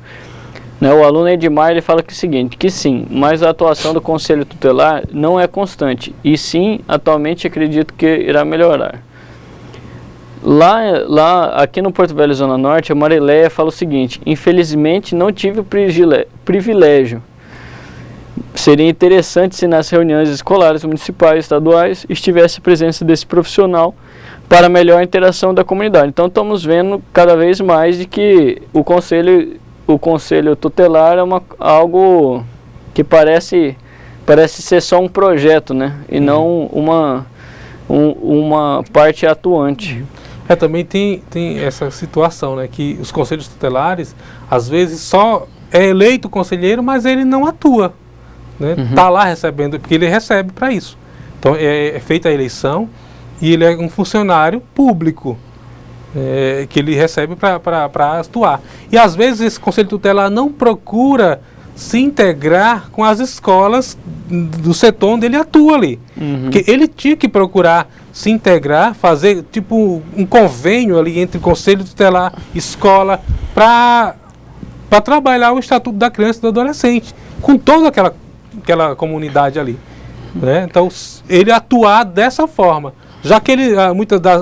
né, o aluno Edmar, ele fala que é o seguinte, que sim, mas a atuação do Conselho Tutelar não é constante, e sim, atualmente acredito que irá melhorar. Aqui no Porto Velho, Zona Norte, a Marileia fala o seguinte: infelizmente não tive o privilégio. Seria interessante se nas reuniões escolares, municipais e estaduais estivesse a presença desse profissional para melhor interação da comunidade. Então estamos vendo cada vez mais de que o conselho tutelar é algo que parece ser só um projeto, né? E não uma parte atuante. Também tem essa situação, né? Que os conselhos tutelares, às vezes, só é eleito o conselheiro, mas ele não atua. Né? Tá lá recebendo, porque ele recebe para isso. Então é feita a eleição e ele é um funcionário público que ele recebe para atuar. E às vezes esse conselho tutelar não procura se integrar com as escolas do setor onde ele atua ali. Porque ele tinha que procurar se integrar, fazer tipo um convênio ali entre conselho tutelar e escola para trabalhar o Estatuto da Criança e do Adolescente com toda aquela comunidade ali. Né? Então ele atuar dessa forma. Já que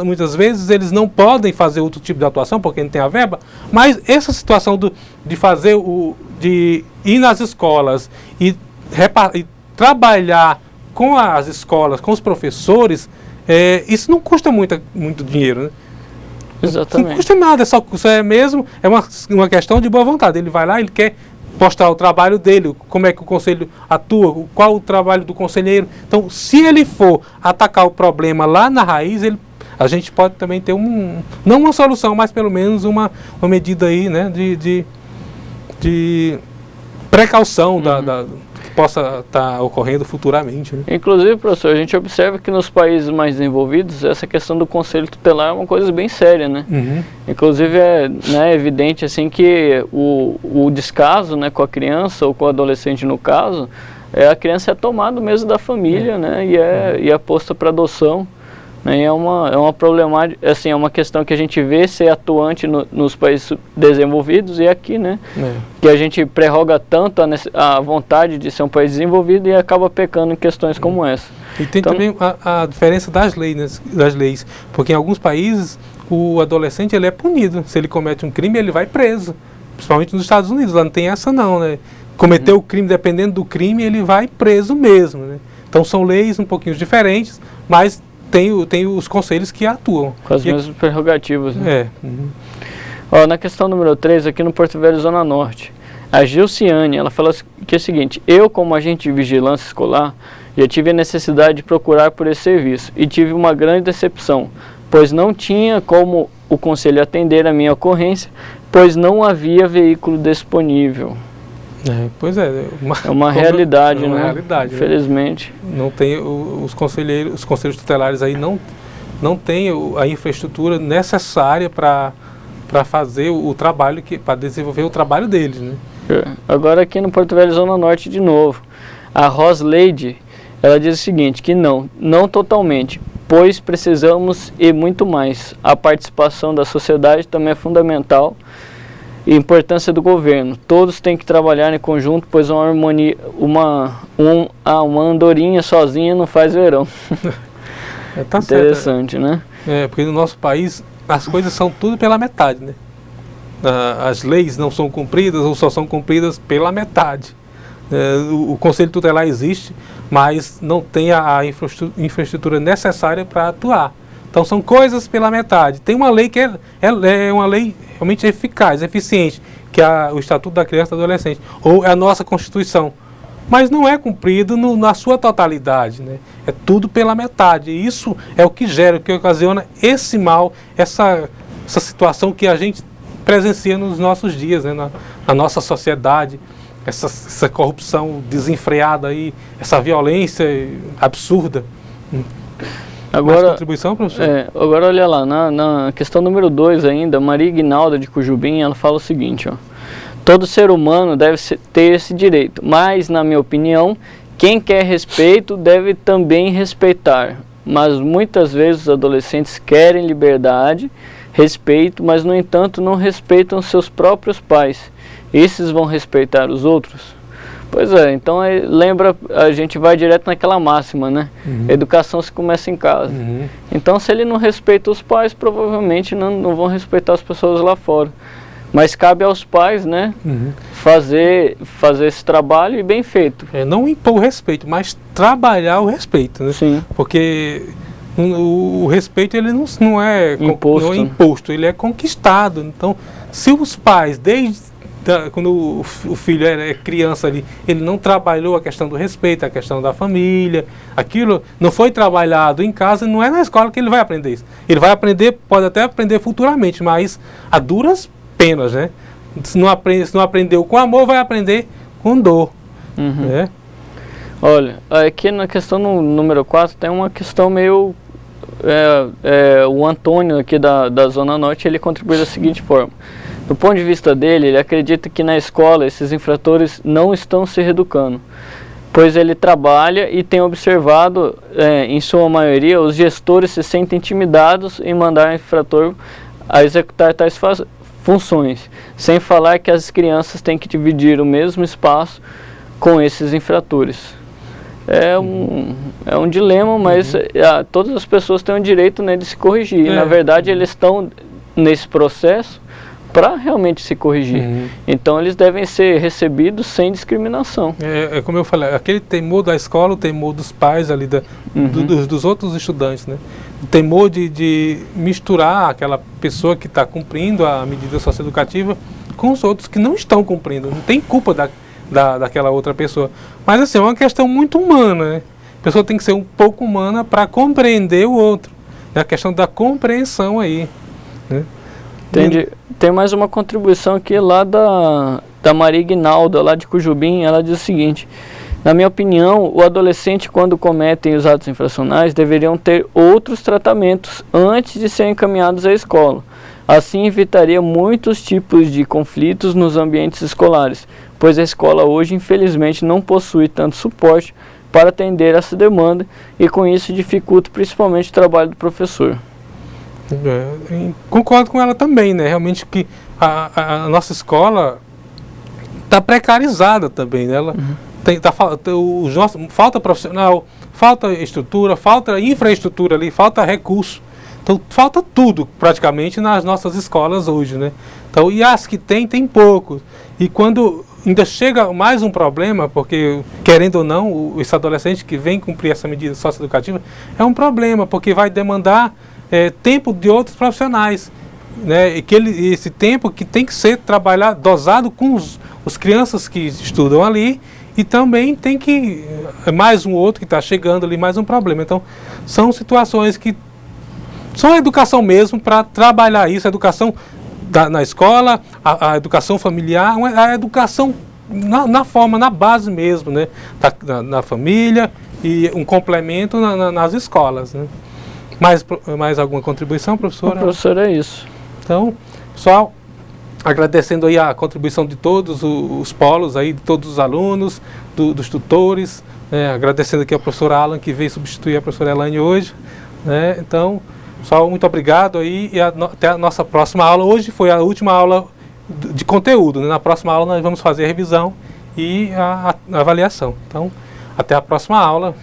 muitas vezes eles não podem fazer outro tipo de atuação porque não tem a verba, mas essa situação de ir nas escolas e trabalhar com as escolas, com os professores, isso não custa muito dinheiro, né? Exatamente. Não custa nada, é uma questão de boa vontade. Ele vai lá, ele quer mostrar o trabalho dele, como é que o conselho atua, qual o trabalho do conselheiro. Então, se ele for atacar o problema lá na raiz, a gente pode também ter não uma solução, mas pelo menos uma medida aí, né, de precaução que possa estar ocorrendo futuramente. Né? Inclusive, professor, a gente observa que nos países mais desenvolvidos, essa questão do conselho tutelar é uma coisa bem séria, né? Inclusive, é evidente assim, que o descaso, né, com a criança ou com o adolescente, no caso, a criança é tomada mesmo da família, né, e é posta para adoção. Né, e é uma problemática, assim, é uma questão que a gente vê ser atuante nos países desenvolvidos e aqui, né? Que a gente prerroga tanto a vontade de ser um país desenvolvido e acaba pecando em questões como essa. E tem também a diferença das leis, porque em alguns países o adolescente ele é punido. Se ele comete um crime, ele vai preso. Principalmente nos Estados Unidos, lá não tem essa não, né? Cometeu o crime, dependendo do crime, ele vai preso mesmo, né? Então são leis um pouquinho diferentes, mas tem os conselhos que atuam. Com as mesmas prerrogativas, né? Ó, na questão número 3, aqui no Porto Velho, Zona Norte, a Gilciane, ela fala que é o seguinte: eu, como agente de vigilância escolar, já tive a necessidade de procurar por esse serviço e tive uma grande decepção, pois não tinha como o conselho atender a minha ocorrência, pois não havia veículo disponível. Pois é. É uma realidade, né? É uma realidade, infelizmente. Né? Não tem os conselhos tutelares aí não tem a infraestrutura necessária para fazer o trabalho, para desenvolver o trabalho deles, né? Agora aqui no Porto Velho, Zona Norte, de novo, a Rosleide, ela diz o seguinte, que não totalmente, pois precisamos e muito mais. A participação da sociedade também é fundamental. E a importância do governo. Todos têm que trabalhar em conjunto, pois uma andorinha sozinha não faz verão. Tá interessante, certo. Né? Porque no nosso país as coisas são tudo pela metade, né? As leis não são cumpridas ou só são cumpridas pela metade. O Conselho Tutelar existe, mas não tem a infraestrutura necessária para atuar. Então são coisas pela metade. Tem uma lei que é uma lei realmente eficaz, eficiente, que é o Estatuto da Criança e do Adolescente, ou é a nossa Constituição. Mas não é cumprido na sua totalidade, né? É tudo pela metade. E isso é o que gera, o que ocasiona esse mal, essa situação que a gente presencia nos nossos dias, né? Na nossa sociedade, essa corrupção desenfreada aí, essa violência absurda. Agora, mais contribuição, professor? Agora olha lá, na questão número 2 ainda, Maria Ignalda de Cujubim, ela fala o seguinte, ó: todo ser humano deve ter esse direito, mas, na minha opinião, quem quer respeito deve também respeitar. Mas muitas vezes os adolescentes querem liberdade, respeito, mas, no entanto, não respeitam seus próprios pais. Esses vão respeitar os outros? Pois é, então aí lembra, a gente vai direto naquela máxima, né? A educação se começa em casa. Então se ele não respeita os pais, provavelmente não vão respeitar as pessoas lá fora. Mas cabe aos pais, né, fazer esse trabalho e bem feito. Não impor o respeito, mas trabalhar o respeito, né? Sim. Porque o respeito ele não é imposto, ele é conquistado. Então, se os pais, quando o filho é criança ali, ele não trabalhou a questão do respeito, a questão da família, aquilo não foi trabalhado em casa, não é na escola que ele vai aprender isso. Ele vai aprender, pode até aprender futuramente, mas a duras penas, né? Se não aprendeu com amor, vai aprender com dor. Né? Olha, aqui na questão número 4 tem uma questão meio... o Antônio aqui da Zona Norte, ele contribui da seguinte forma. Do ponto de vista dele, ele acredita que na escola esses infratores não estão se reeducando, pois ele trabalha e tem observado, em sua maioria, os gestores se sentem intimidados em mandar o infrator a executar tais funções, sem falar que as crianças têm que dividir o mesmo espaço com esses infratores. É um dilema, mas todas as pessoas têm o direito, né, de se corrigir. Na verdade, eles estão nesse processo para realmente se corrigir. Então, eles devem ser recebidos sem discriminação. Como eu falei, aquele temor da escola, o temor dos pais ali, dos outros estudantes, né? O temor de misturar aquela pessoa que está cumprindo a medida socioeducativa com os outros que não estão cumprindo. Não tem culpa daquela outra pessoa. Mas assim, é uma questão muito humana, né? A pessoa tem que ser um pouco humana para compreender o outro. É a questão da compreensão aí, né? Entendi. Tem mais uma contribuição aqui lá da Maria Ignalda, lá de Cujubim. Ela diz o seguinte: na minha opinião, o adolescente, quando cometem os atos infracionais, deveriam ter outros tratamentos antes de serem encaminhados à escola. Assim evitaria muitos tipos de conflitos nos ambientes escolares, pois a escola hoje, infelizmente, não possui tanto suporte para atender essa demanda e com isso dificulta principalmente o trabalho do professor. Concordo com ela também, né? Realmente que a nossa escola está precarizada também, né? Ela falta profissional, falta estrutura, falta infraestrutura ali, falta recurso. Então falta tudo praticamente nas nossas escolas hoje, né? Então, e as que tem pouco. E quando ainda chega mais um problema, porque querendo ou não, esse adolescente que vem cumprir essa medida socioeducativa é um problema, porque vai demandar tempo de outros profissionais, né? E esse tempo que tem que ser trabalhado, dosado com os crianças que estudam ali, e também tem que mais um outro que está chegando ali, mais um problema. Então são situações que são a educação mesmo para trabalhar isso, a educação na escola, a educação familiar, a educação na base mesmo, né? Na família, e um complemento nas escolas, né? Mais alguma contribuição, professora? Não, professor, é isso. Então, pessoal, agradecendo aí a contribuição de todos os polos aí, de todos os alunos, dos tutores, agradecendo aqui ao professor Alan, que veio substituir a professora Elaine hoje, né? Então, pessoal, muito obrigado aí e até a nossa próxima aula. Hoje foi a última aula de conteúdo, né? Na próxima aula nós vamos fazer a revisão e a avaliação. Então, até a próxima aula.